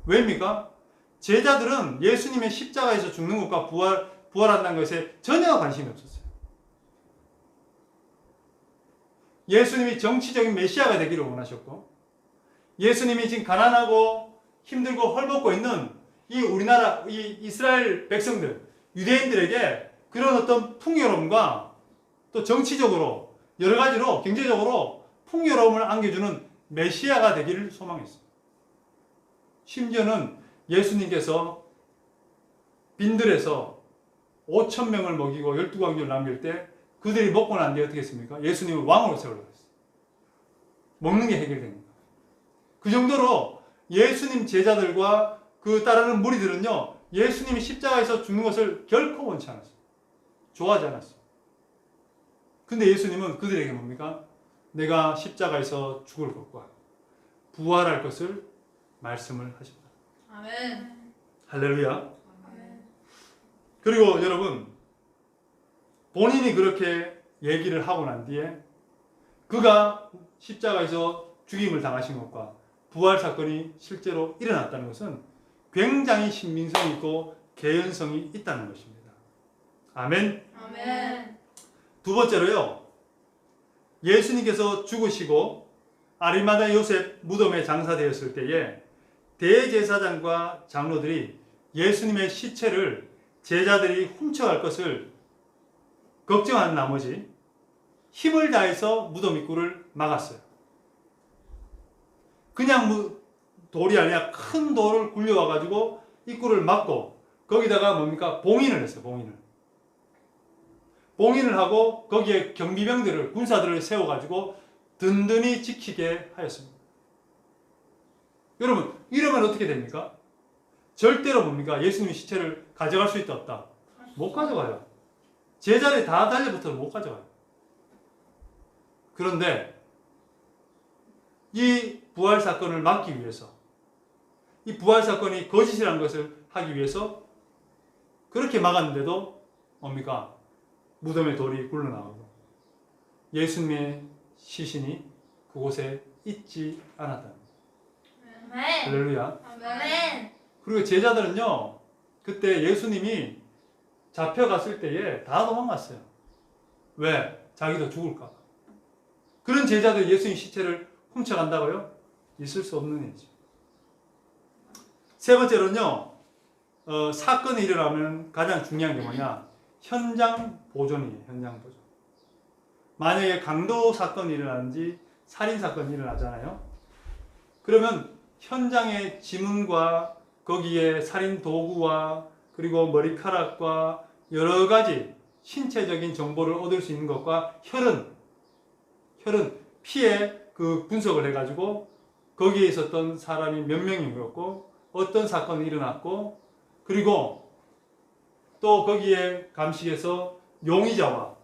왜입니까? 제자들은 예수님의 십자가에서 죽는 것과 부활한다는 것에 전혀 관심이 없었어요. 예수님이 정치적인 메시아가 되기를 원하셨고, 예수님이 지금 가난하고 힘들고 헐벗고 있는 이 우리나라, 이 이스라엘 백성들, 유대인들에게 그런 어떤 풍요로움과 또 정치적으로 여러 가지로 경제적으로 풍요로움을 안겨주는 메시아가 되기를 소망했어요. 심지어는 예수님께서 빈들에서 5천 명을 먹이고 12광주를 남길 때 그들이 먹고 난 뒤에 어떻게 했습니까? 예수님을 왕으로 세우려고 했어요. 먹는 게 해결된 겁니다. 그 정도로 예수님 제자들과 그 따르는 무리들은요, 예수님이 십자가에서 죽는 것을 결코 원치 않았어요. 좋아하지 않았어요. 근데 예수님은 그들에게 뭡니까? 내가 십자가에서 죽을 것과 부활할 것을 말씀을 하십니다. 아멘. 할렐루야. 아멘. 그리고 여러분, 본인이 그렇게 얘기를 하고 난 뒤에 그가 십자가에서 죽임을 당하신 것과 부활 사건이 실제로 일어났다는 것은 굉장히 신빙성이 있고 개연성이 있다는 것입니다. 아멘. 아멘. 두 번째로요, 예수님께서 죽으시고 아리마다 요셉 무덤에 장사되었을 때에 대제사장과 장로들이 예수님의 시체를 제자들이 훔쳐갈 것을 걱정한 나머지 힘을 다해서 무덤 입구를 막았어요. 그냥 돌이 아니라 큰 돌을 굴려와가지고 입구를 막고 거기다가 뭡니까? 봉인을 했어요. 봉인을 하고 거기에 경비병들을, 군사들을 세워가지고 든든히 지키게 하였습니다. 여러분, 이러면 어떻게 됩니까? 절대로 뭡니까? 예수님의 시체를 가져갈 수 있다 없다? 못 가져가요. 제자리 다 달려붙어도 못 가져가요. 그런데 이 부활 사건을 막기 위해서, 이 부활 사건이 거짓이라는 것을 하기 위해서 그렇게 막았는데도 뭡니까? 무덤에 돌이 굴러나오고 예수님의 시신이 그곳에 있지 않았다. 아멘. 할렐루야. 아멘. 그리고 제자들은요, 그때 예수님이 잡혀갔을 때에 다 도망갔어요. 왜? 자기도 죽을까 봐. 그런 제자들 예수님 시체를 훔쳐간다고요? 있을 수 없는 일이죠. 세 번째로는요, 사건이 일어나면 가장 중요한 게 뭐냐? 현장 보존이에요. 현장 보존. 만약에 강도 사건이 일어나는지 살인 사건이 일어나잖아요. 그러면 현장의 지문과 거기에 살인 도구와 그리고 머리카락과 여러 가지 신체적인 정보를 얻을 수 있는 것과 혈흔, 피에 그 분석을 해가지고 거기에 있었던 사람이 몇 명이었고 어떤 사건이 일어났고 그리고 또 거기에 감식해서 용의자와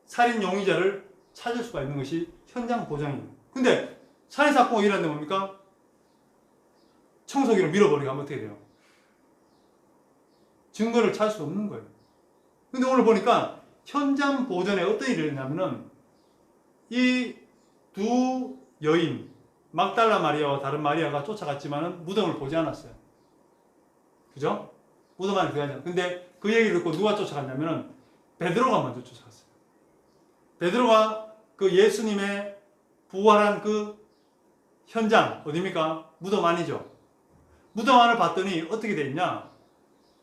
살인 용의자를 찾을 수가 있는 것이 현장 보장입니다. 근데 살인 사건이 일어났는데 뭡니까? 청소기로 밀어버리고 하면 어떻게 돼요? 증거를 찾을 수 없는 거예요. 근데 오늘 보니까 현장 보전에 어떤 일이 있냐면은 이 두 여인 막달라 마리아와 다른 마리아가 쫓아갔지만은 무덤을 보지 않았어요. 그죠? 무덤 안에 들어가지 않았어요. 근데 그 얘기를 듣고 누가 쫓아갔냐면은 베드로가 먼저 쫓아갔어요. 베드로가 그 예수님의 부활한 그 현장 어디입니까? 무덤 안이죠. 무덤 안을 봤더니 어떻게 돼 있냐?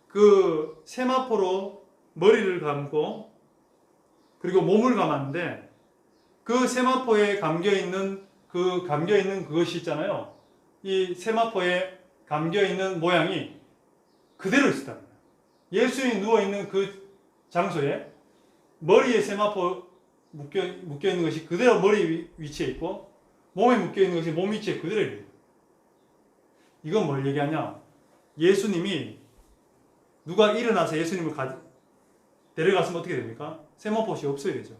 그 세마포로 머리를 감고 그리고 몸을 감았는데 그 세마포에 감겨있는 그것이 있잖아요. 이 세마포에 감겨있는 모양이 그대로 있었다는 거예요. 예수님이 누워있는 그 장소에 머리에 세마포 묶여있는 것이 그대로 머리 위치에 있고 몸에 묶여있는 것이 몸 위치에 그대로 있는 거예요. 이건 뭘 얘기하냐? 예수님이 누가 일어나서 예수님을 데려갔으면 어떻게 됩니까? 세마포시 없어야 되죠.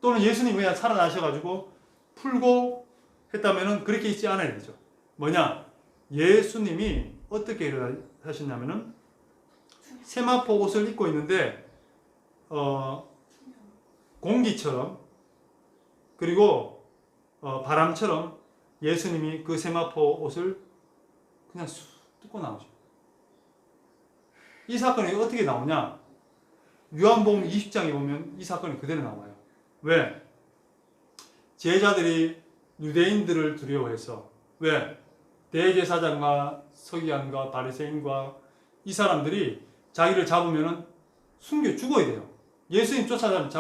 또는 예수님이 그냥 살아나셔가지고 풀고 했다면은 그렇게 있지 않아야 되죠. 뭐냐? 예수님이 어떻게 일어나셨냐면은 세마포 옷을 입고 있는데 공기처럼 그리고 바람처럼 예수님이 그 세마포 옷을 그냥 쑥 뜯고 나오죠. 이 사건이 어떻게 나오냐? 요한복음 20장에 보면 이 사건이 그대로 나와요. 왜? 제자들이 유대인들을 두려워해서 왜? 대제사장과 서기관과 바리새인과 이 사람들이 자기를 잡으면은 숨겨 죽어야 돼요. 예수님 쫓아가면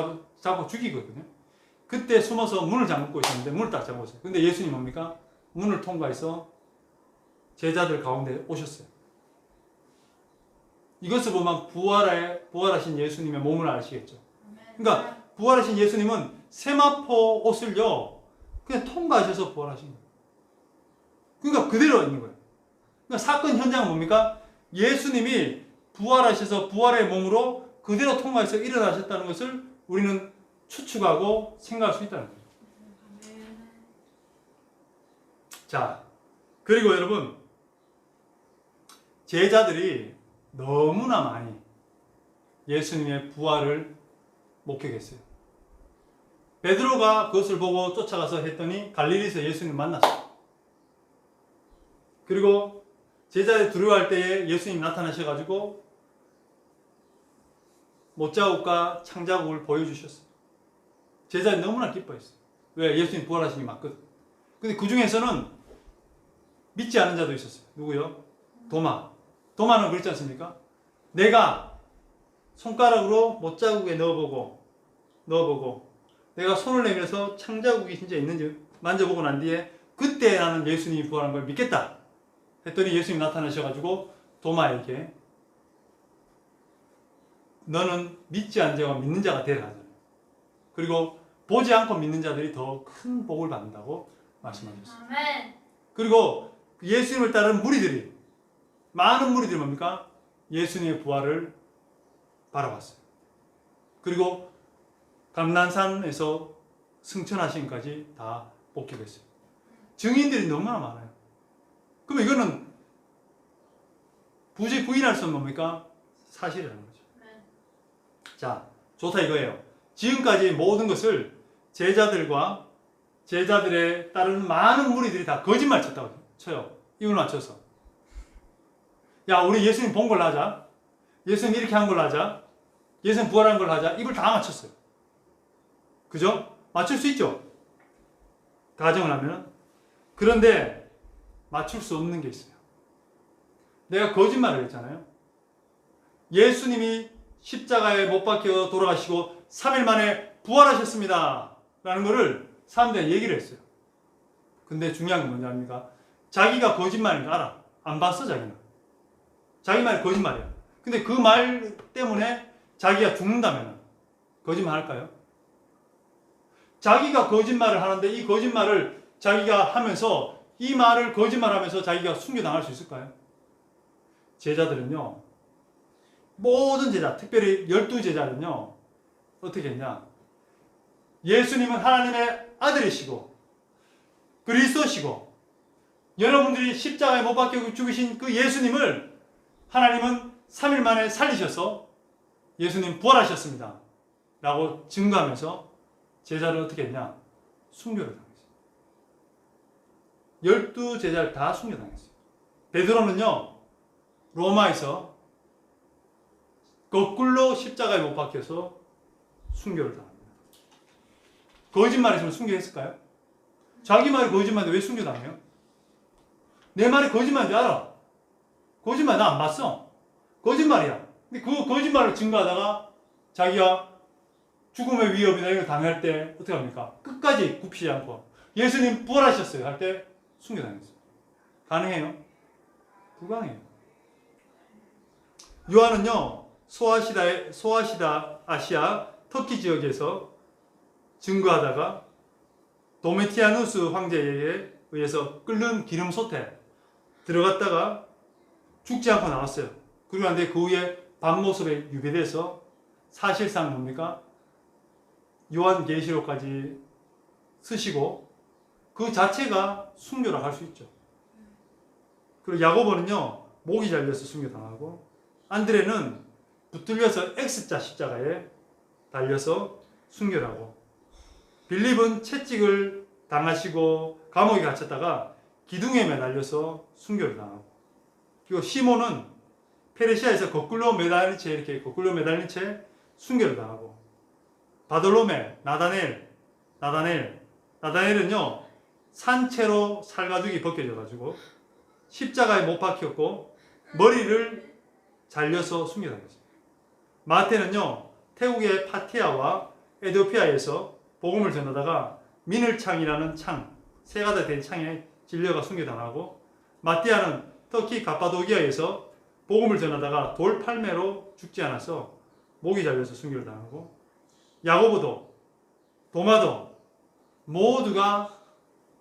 잡고 죽이거든요. 그때 숨어서 문을 잠그고 있었는데 문을 딱 잠그고 있어요. 근데 예수님 뭡니까? 문을 통과해서 제자들 가운데 오셨어요. 이것을 보면 부활하신 예수님의 몸을 아시겠죠. 그러니까 부활하신 예수님은 세마포 옷을요 그냥 통과하셔서 부활하신 거예요. 그러니까 그대로 있는 거예요. 그러니까 사건 현장은 뭡니까? 예수님이 부활하셔서 부활의 몸으로 그대로 통과해서 일어나셨다는 것을 우리는 추측하고 생각할 수 있다는 거예요. 자, 그리고 여러분 제자들이 너무나 많이 예수님의 부활을 목격했어요. 베드로가 그것을 보고 쫓아가서 했더니 갈릴리에서 예수님 만났어요. 그리고 제자들이 두려워할 때에 예수님 나타나셔가지고 못자국과 창자국을 보여주셨어요. 제자들이 너무나 기뻐했어요. 왜? 예수님 부활하신 게 맞거든. 근데 그 중에서는 믿지 않은 자도 있었어요. 누구요? 도마는 그렇지 않습니까? 내가 손가락으로 못자국에 넣어보고 내가 손을 내밀어서 창자국이 진짜 있는지 만져보고 난 뒤에 그때 나는 예수님이 부활한 걸 믿겠다 했더니 예수님이 나타나셔가지고 도마에게 너는 믿지 않은 자가 믿는 자가 되라 하잖아요. 그리고 보지 않고 믿는 자들이 더 큰 복을 받는다고 말씀하셨어요. 아멘. 그리고 예수님을 따르는 많은 무리들이 뭡니까? 예수님의 부활을 바라봤어요. 그리고 감난산에서 승천하신까지 다 목격했어요. 증인들이 너무나 많아요. 그럼 이거는 굳이 부인할 수 없는 뭡니까? 사실이라는 거죠. 자, 좋다 이거예요. 지금까지 모든 것을 제자들과 제자들의 따르는 많은 무리들이 다 거짓말 쳤다고 쳐요. 입을 맞춰서. 야, 우리 예수님 본 걸로 하자. 예수님 이렇게 한 걸로 하자. 예수님 부활한 걸로 하자. 입을 다 맞췄어요. 그죠? 맞출 수 있죠? 가정을 하면. 그런데 맞출 수 없는 게 있어요. 내가 거짓말을 했잖아요. 예수님이 십자가에 못 박혀 돌아가시고 3일 만에 부활하셨습니다. 라는 거를 사람들이 얘기를 했어요. 근데 중요한 건 뭔지 압니까? 자기가 거짓말인 거 알아. 안 봤어, 자기는. 자기 말이 거짓말이야. 근데 그 말 때문에 자기가 죽는다면 거짓말 할까요? 자기가 거짓말을 하는데 이 거짓말을 자기가 하면서 이 말을 거짓말하면서 자기가 숨겨당할 수 있을까요? 제자들은요. 모든 제자, 특별히 12제자는요. 어떻게 했냐? 예수님은 하나님의 아들이시고 그리스도시고 여러분들이 십자가에 못 박혀 죽으신 그 예수님을 하나님은 3일 만에 살리셔서 예수님 부활하셨습니다 라고 증거하면서 제자를 어떻게 했냐? 순교를 당했어요. 12제자를 다 순교당했어요. 베드로는요, 로마에서 거꾸로 십자가에 못 박혀서 순교를 당합니다. 거짓말했으면 순교했을까요? 자기 말이 거짓말인데 왜 순교당해요? 내 말이 거짓말인 줄 알아. 거짓말 나 안 봤어. 거짓말이야. 근데 그 거짓말을 증거하다가 자기가 죽음의 위협이나 이걸 당할 때 어떻게 합니까? 끝까지 굽히지 않고 예수님 부활하셨어요 할 때 순교당했어요. 가능해요? 불가능해요. 요한은요, 소아시아 아시아 터키 지역에서 증거하다가 도메티아누스 황제에 의해서 끓는 기름 솥에 들어갔다가 죽지 않고 나왔어요. 그런데 그 후에 밤모습에 유배돼서 사실상 뭡니까? 요한계시록까지 쓰시고 그 자체가 순교라 할 수 있죠. 그리고 야고보는요, 목이 잘려서 순교당하고, 안드레는 붙들려서 X자 십자가에 달려서 순교를 하고, 빌립은 채찍을 당하시고 감옥에 갇혔다가 기둥에 매달려서 순교를 당하고, 그리고 시몬은 페르시아에서 거꾸로 매달린 채 순교를 당하고, 바돌로메, 나다넬은요 산채로 살가죽이 벗겨져 가지고 십자가에 못 박혔고 머리를 잘려서 순교당했어요. 마태는요 태국의 파티아와 에디오피아에서 복음을 전하다가 미늘창이라는 창, 새가다 된 창에 질려가 순교당하고, 마띠아는 터키 가파도기아에서 복음을 전하다가 돌팔매로 죽지 않아서 목이 잘려서 순교를 당하고, 야고보도 도마도 모두가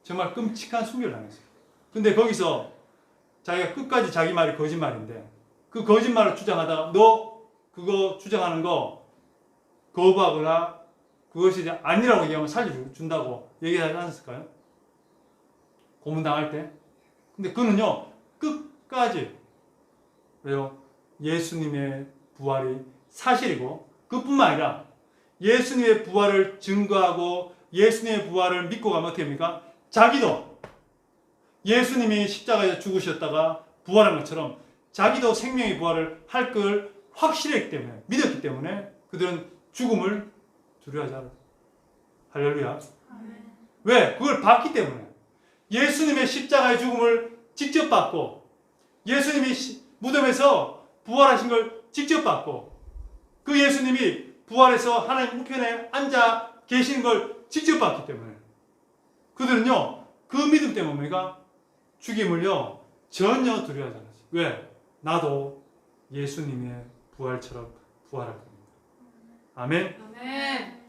정말 끔찍한 순교를 당했어요. 근데 거기서 자기가 끝까지 자기 말이 거짓말인데 그 거짓말을 주장하다가 너 그거 주장하는 거 거부하거나 그것이 아니라고 얘기하면 살려준다고 얘기하지 않았을까요? 고문당할 때. 근데 그는요 끝까지, 왜요? 예수님의 부활이 사실이고, 그뿐만 아니라 예수님의 부활을 증거하고 예수님의 부활을 믿고 가면 어떻게 합니까? 자기도 예수님이 십자가에서 죽으셨다가 부활한 것처럼 자기도 생명의 부활을 할 걸 확실했기 때문에, 믿었기 때문에 그들은 죽음을 두려워하지 않았다. 할렐루야. 왜? 그걸 봤기 때문에. 예수님의 십자가의 죽음을 직접 봤고, 예수님이 무덤에서 부활하신 걸 직접 봤고, 그 예수님이 부활해서 하나님 우편에 앉아 계시는 걸 직접 봤기 때문에 그들은요 그 믿음 때문에 죽임을요 전혀 두려워하지 않았어요. 왜? 나도 예수님의 부활처럼 부활할 겁니다. 아멘. 아멘.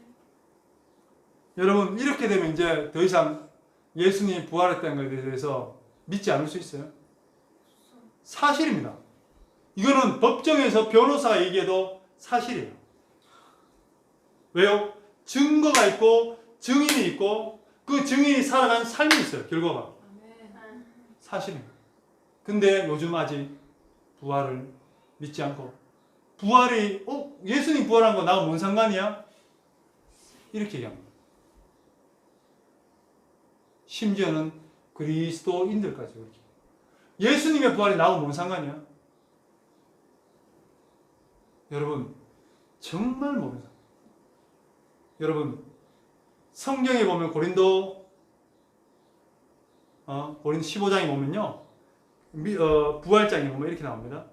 여러분, 이렇게 되면 이제 더 이상 예수님이 부활했다는 것에 대해서 믿지 않을 수 있어요? 사실입니다. 이거는 법정에서 변호사가 얘기해도 사실이에요. 왜요? 증거가 있고 증인이 있고 그 증인이 살아간 삶이 있어요. 결과가. 사실입니다. 근데 요즘 아직 부활을 믿지 않고, 부활이 예수님 부활한 거 나하고 뭔 상관이야? 이렇게 얘기합니다. 심지어는 그리스도인들까지 그렇게. 예수님의 부활이 나하고 뭔 상관이야? 여러분, 정말 모르는 상관. 여러분, 성경에 보면 고린도 15장에 보면요, 부활장에 보면 이렇게 나옵니다.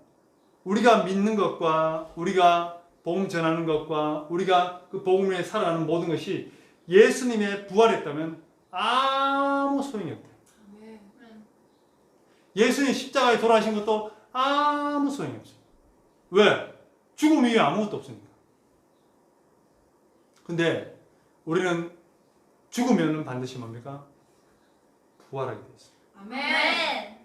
우리가 믿는 것과 우리가 복음 전하는 것과 우리가 그 복음에 살아가는 모든 것이 예수님의 부활했다면 아무 소용이 없대요. 예수님 십자가에 돌아가신 것도 아무 소용이 없어요. 왜? 죽음 이외에 아무것도 없으니까. 근데 우리는 죽으면 반드시 뭡니까? 부활하게 되어 있어요. 아멘.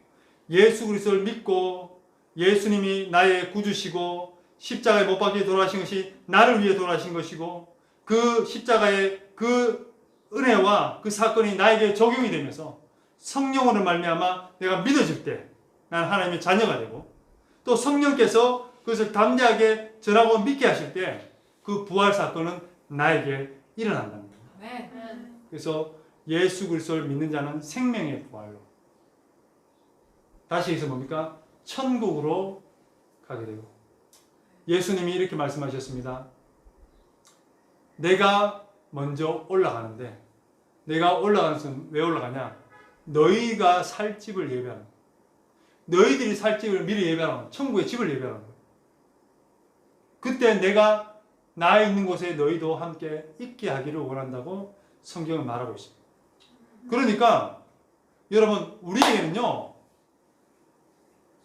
예수 그리스도를 믿고 예수님이 나의 구주시고 십자가에 못 박혀 돌아가신 것이 나를 위해 돌아가신 것이고, 그 십자가의 그 은혜와 그 사건이 나에게 적용이 되면서 성령으로 말미암아 내가 믿어질 때 난 하나님의 자녀가 되고, 또 성령께서 그것을 담대하게 전하고 믿게 하실 때 그 부활 사건은 나에게 일어난답니다. 아멘. 그래서 예수 그리스도를 믿는 자는 생명의 부활로, 다시 여기서 뭡니까? 천국으로 가게 되고, 예수님이 이렇게 말씀하셨습니다. 내가 먼저 올라가는데, 내가 올라가는 것은 왜 올라가냐? 너희가 살 집을 예배하는 거예요. 너희들이 살 집을 미리 예배하는 거예요. 천국의 집을 예배하는 거예요. 그때 내가 나 있는 곳에 너희도 함께 있게 하기를 원한다고 성경은 말하고 있습니다. 그러니까 여러분, 우리에게는요,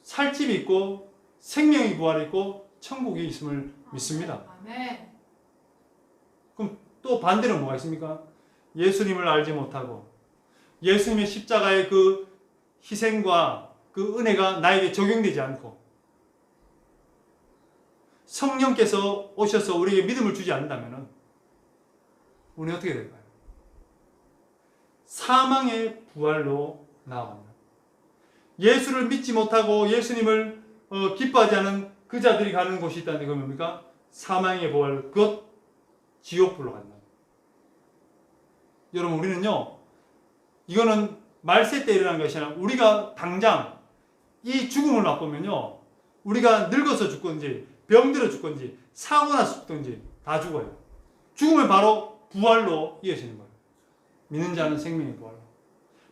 살 집이 있고 생명이 부활이 있고 천국이 있음을 믿습니다. 아멘. 그럼 또 반대로 뭐가 있습니까? 예수님을 알지 못하고 예수님의 십자가의 그 희생과 그 은혜가 나에게 적용되지 않고 성령께서 오셔서 우리에게 믿음을 주지 않는다면 우리는 어떻게 될까요? 사망의 부활로 나아갑니다. 예수를 믿지 못하고 예수님을 기뻐하지 않은 그 자들이 가는 곳이 있다는 게 뭡니까? 사망의 부활, 그것 지옥불로 간다. 여러분, 우리는요, 이거는 말세 때 일어난 것이 아니라 우리가 당장 이 죽음을 맛보면요, 우리가 늙어서 죽건지 병들어 죽건지 사고 나서 죽든지 다 죽어요. 죽으면 바로 부활로 이어지는 거예요. 믿는 자는 생명의 부활로,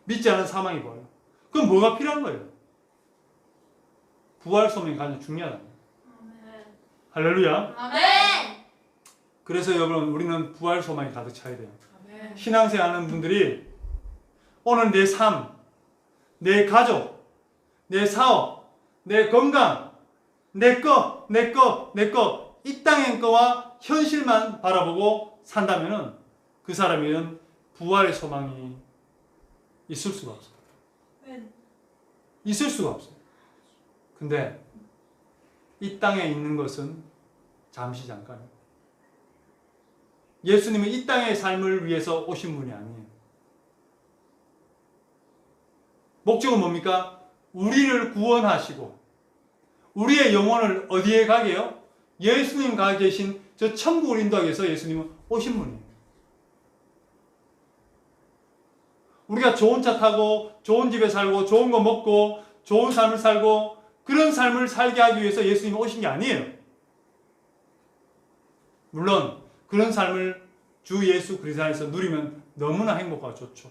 믿지 않은 사망의 부활로. 그럼 뭐가 필요한 거예요? 부활 소명이 가장 중요하다. 아멘. 할렐루야. 아멘. 그래서 여러분, 우리는 부활 소망이 가득 차야 돼요. 아멘. 신앙생활 하는 분들이 오늘 내 삶, 내 가족, 내 사업, 내 건강, 내 거, 이 땅의 거와 현실만 바라보고 산다면 그 사람에게는 부활의 소망이 있을 수가 없어요. 있을 수가 없어요. 근데 이 땅에 있는 것은 잠시 잠깐이에요. 예수님은 이 땅의 삶을 위해서 오신 분이 아니에요. 목적은 뭡니까? 우리를 구원하시고 우리의 영혼을 어디에 가게 해요? 예수님 가 계신 저 천국을 인도하기 위해서 예수님은 오신 분이에요. 우리가 좋은 차 타고 좋은 집에 살고 좋은 거 먹고 좋은 삶을 살고 그런 삶을 살게 하기 위해서 예수님이 오신 게 아니에요. 물론 그런 삶을 주 예수 그리스도 안에서 누리면 너무나 행복하고 좋죠.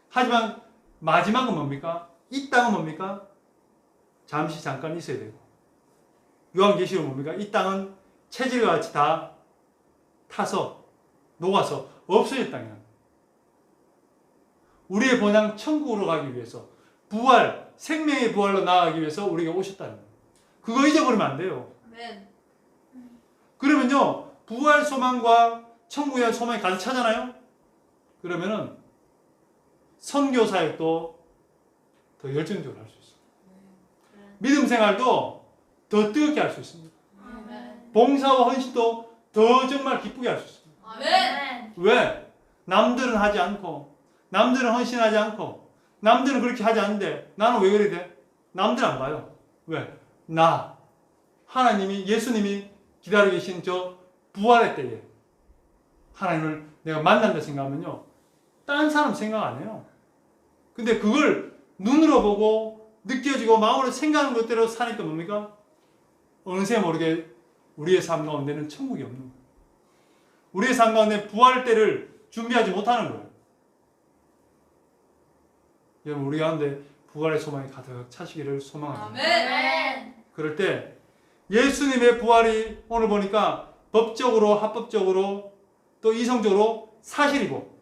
하지만 마지막은 뭡니까? 이 땅은 뭡니까? 잠시 잠깐 있어야 되고, 요한계시록 뭡니까? 이 땅은 체질과 같이 다 타서 녹아서 없어질 땅이야. 우리의 본향 천국으로 가기 위해서 부활, 생명의 부활로 나아가기 위해서 우리가 오셨다는 거예요. 그거 잊어버리면 안 돼요. 아멘. 그러면요, 부활 소망과 천국에 대한 소망이 가득 차잖아요. 그러면은 선교 사역도 더 열정적으로 할 수 있어요. 믿음 생활도 더 뜨겁게 할 수 있습니다. 아멘. 봉사와 헌신도 더 정말 기쁘게 할 수 있습니다. 아멘. 왜? 남들은 하지 않고, 남들은 헌신하지 않고, 남들은 그렇게 하지 않는데 나는 왜 그래 돼? 남들 안 봐요. 왜? 나, 하나님이, 예수님이 기다리고 계신 저 부활의 때에 하나님을 내가 만난다 생각하면요, 딴 사람 생각 안 해요. 근데 그걸 눈으로 보고 느껴지고 마음으로 생각하는 것대로 사니까 뭡니까? 어느새 모르게 우리의 삶 가운데는 천국이 없는 거예요. 우리의 삶 가운데 부활 때를 준비하지 못하는 거예요. 여러분, 우리 가운데 부활의 소망이 가득 차시기를 소망합니다. 아멘. 그럴 때 예수님의 부활이 오늘 보니까 법적으로, 합법적으로, 또 이성적으로 사실이고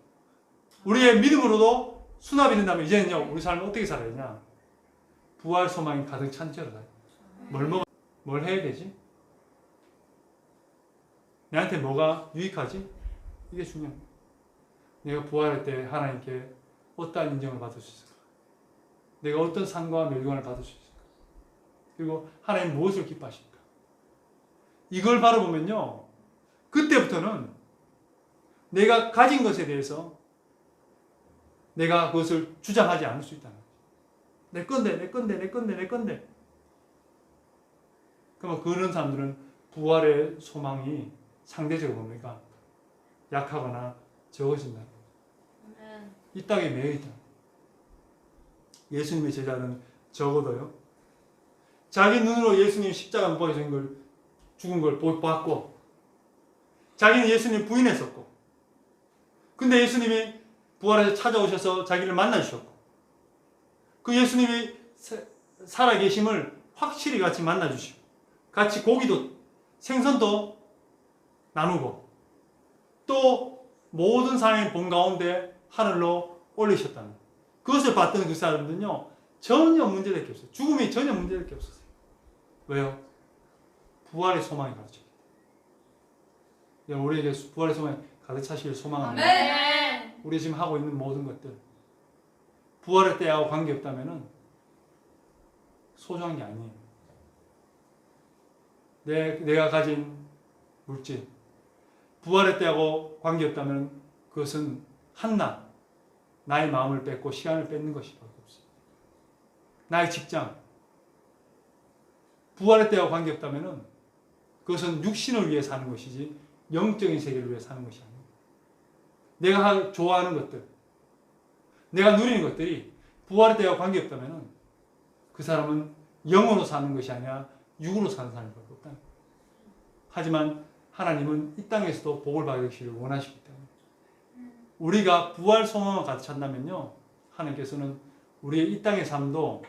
우리의 믿음으로도 수납이 된다면 이제는요, 우리 삶을 어떻게 살아야 되냐? 부활 소망이 가득 찬 채로 살아요. 뭘 해야 되지? 내한테 뭐가 유익하지? 이게 중요합니다. 내가 부활할 때 하나님께 어떠한 인정을 받을 수 있을까? 내가 어떤 상과 멸관을 받을 수 있을까? 그리고 하나님 무엇을 기뻐하실까? 이걸 바라보면요, 그때부터는 내가 가진 것에 대해서 내가 그것을 주장하지 않을 수 있다는 거죠. 내 건데. 그러면 그런 사람들은 부활의 소망이 상대적으로 뭡니까? 약하거나 적어진다. 아멘. 이 땅에 매여 있다. 예수님의 제자는 적어도요. 자기 눈으로 예수님 십자가 못 박혀 죽은 걸 봤고, 자기는 예수님 부인했었고, 근데 예수님이 부활해서 찾아오셔서 자기를 만나주셨고, 그 예수님이 살아계심을 확실히 같이 만나주시고, 같이 고기도 생선도 나누고, 또 모든 사람의 본 가운데 하늘로 올리셨다는 것. 그것을 봤던 그 사람들은요, 전혀 문제될 게 없어요. 죽음이 전혀 문제될 게 없었어요. 왜요? 부활의 소망이 가르쳐요. 우리에게 부활의 소망이 가득 차실 소망합니다. 아멘. 우리 지금 하고 있는 모든 것들, 부활의 때하고 관계없다면 소중한 게 아니에요. 내가 가진 물질, 부활의 때하고 관계없다면 그것은 한낱 나의 마음을 뺏고 시간을 뺏는 것이밖에 없어요. 나의 직장, 부활의 때와 관계없다면 그것은 육신을 위해 사는 것이지 영적인 세계를 위해 사는 것이 아닙니다. 내가 좋아하는 것들, 내가 누리는 것들이 부활의 때와 관계없다면 그 사람은 영으로 사는 것이 아니라 육으로 사는 사람밖에 없다. 하지만 하나님은 이 땅에서도 복을 받으시기를 원하시기 때문에 우리가 부활 소망을 가득 찬다면요, 하나님께서는 우리의 이 땅의 삶도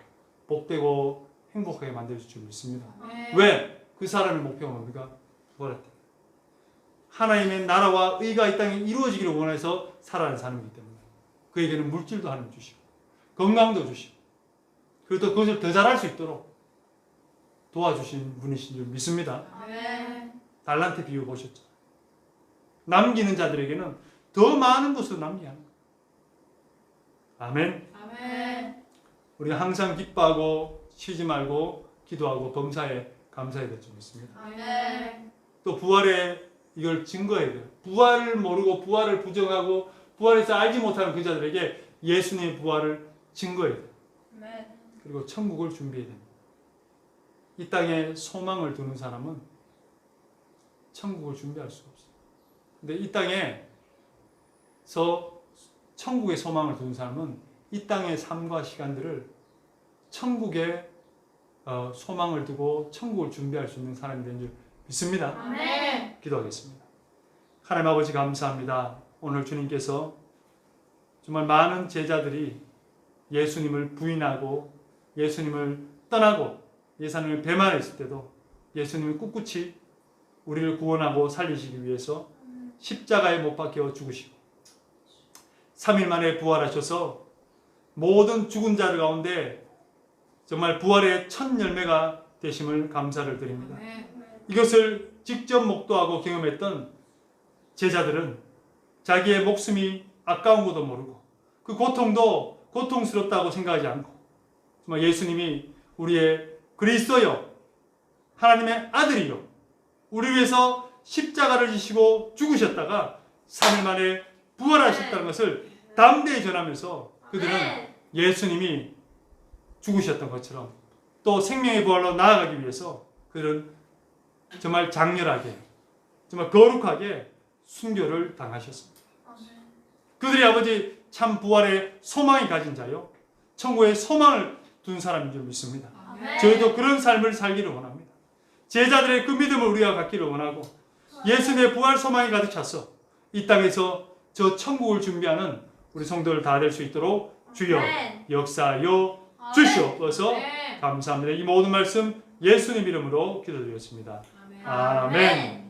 복되고 행복하게 만들어줄 줄 믿습니다. 아멘. 왜? 그 사람의 목표가 뭡니까? 부활할 때. 하나님의 나라와 의가 이 땅에 이루어지기를 원해서 살아가는 사람이기 때문에 그에게는 물질도 하나님 주시고 건강도 주시고 그리고 또 그것을 더 잘할 수 있도록 도와주신 분이신 줄 믿습니다. 아멘. 달란트 비유 보셨죠? 남기는 자들에게는 더 많은 것으로 남기게 하는 거예요. 아멘. 아멘. 우리가 항상 기뻐하고 쉬지 말고 기도하고 범사에 감사해야 될 줄 믿습니다. 아멘. 또 부활에 이걸 증거해야 돼요. 부활을 모르고 부활을 부정하고 부활에서 알지 못하는 그 자들에게 예수님의 부활을 증거해야 돼요. 아멘. 그리고 천국을 준비해야 됩니다. 이 땅에 소망을 두는 사람은 천국을 준비할 수가 없어요. 근데 이 땅에서 천국의 소망을 두는 사람은 이 땅의 삶과 시간들을 천국의 소망을 두고 천국을 준비할 수 있는 사람이 된 줄 믿습니다. 아멘. 기도하겠습니다. 하나님 아버지 감사합니다. 오늘 주님께서 정말 많은 제자들이 예수님을 부인하고 예수님을 떠나고 예수님을 배반했을 때도 예수님이 꿋꿋이 우리를 구원하고 살리시기 위해서 십자가에 못 박혀 죽으시고 3일 만에 부활하셔서 모든 죽은 자들 가운데 정말 부활의 첫 열매가 되심을 감사를 드립니다. 아멘. 이것을 직접 목도하고 경험했던 제자들은 자기의 목숨이 아까운 것도 모르고 그 고통도 고통스럽다고 생각하지 않고 정말 예수님이 우리의 그리스도요 하나님의 아들이요 우리 위해서 십자가를 지시고 죽으셨다가 3일 만에 부활하셨다는 것을 담대히 전하면서 그들은 예수님이 죽으셨던 것처럼 또 생명의 부활로 나아가기 위해서 그들은 정말 장렬하게 정말 거룩하게 순교를 당하셨습니다. 그들이 아버지 참 부활의 소망이 가진 자요 천국의 소망을 둔 사람인 줄 믿습니다. 저희도 그런 삶을 살기를 원합니다. 제자들의 그 믿음을 우리가 갖기를 원하고 예수님의 부활 소망이 가득 차서 이 땅에서 저 천국을 준비하는 우리 성도들 다 될 수 있도록 주여 역사하여 주시옵소서. 감사합니다. 이 모든 말씀 예수님 이름으로 기도드렸습니다. 아멘.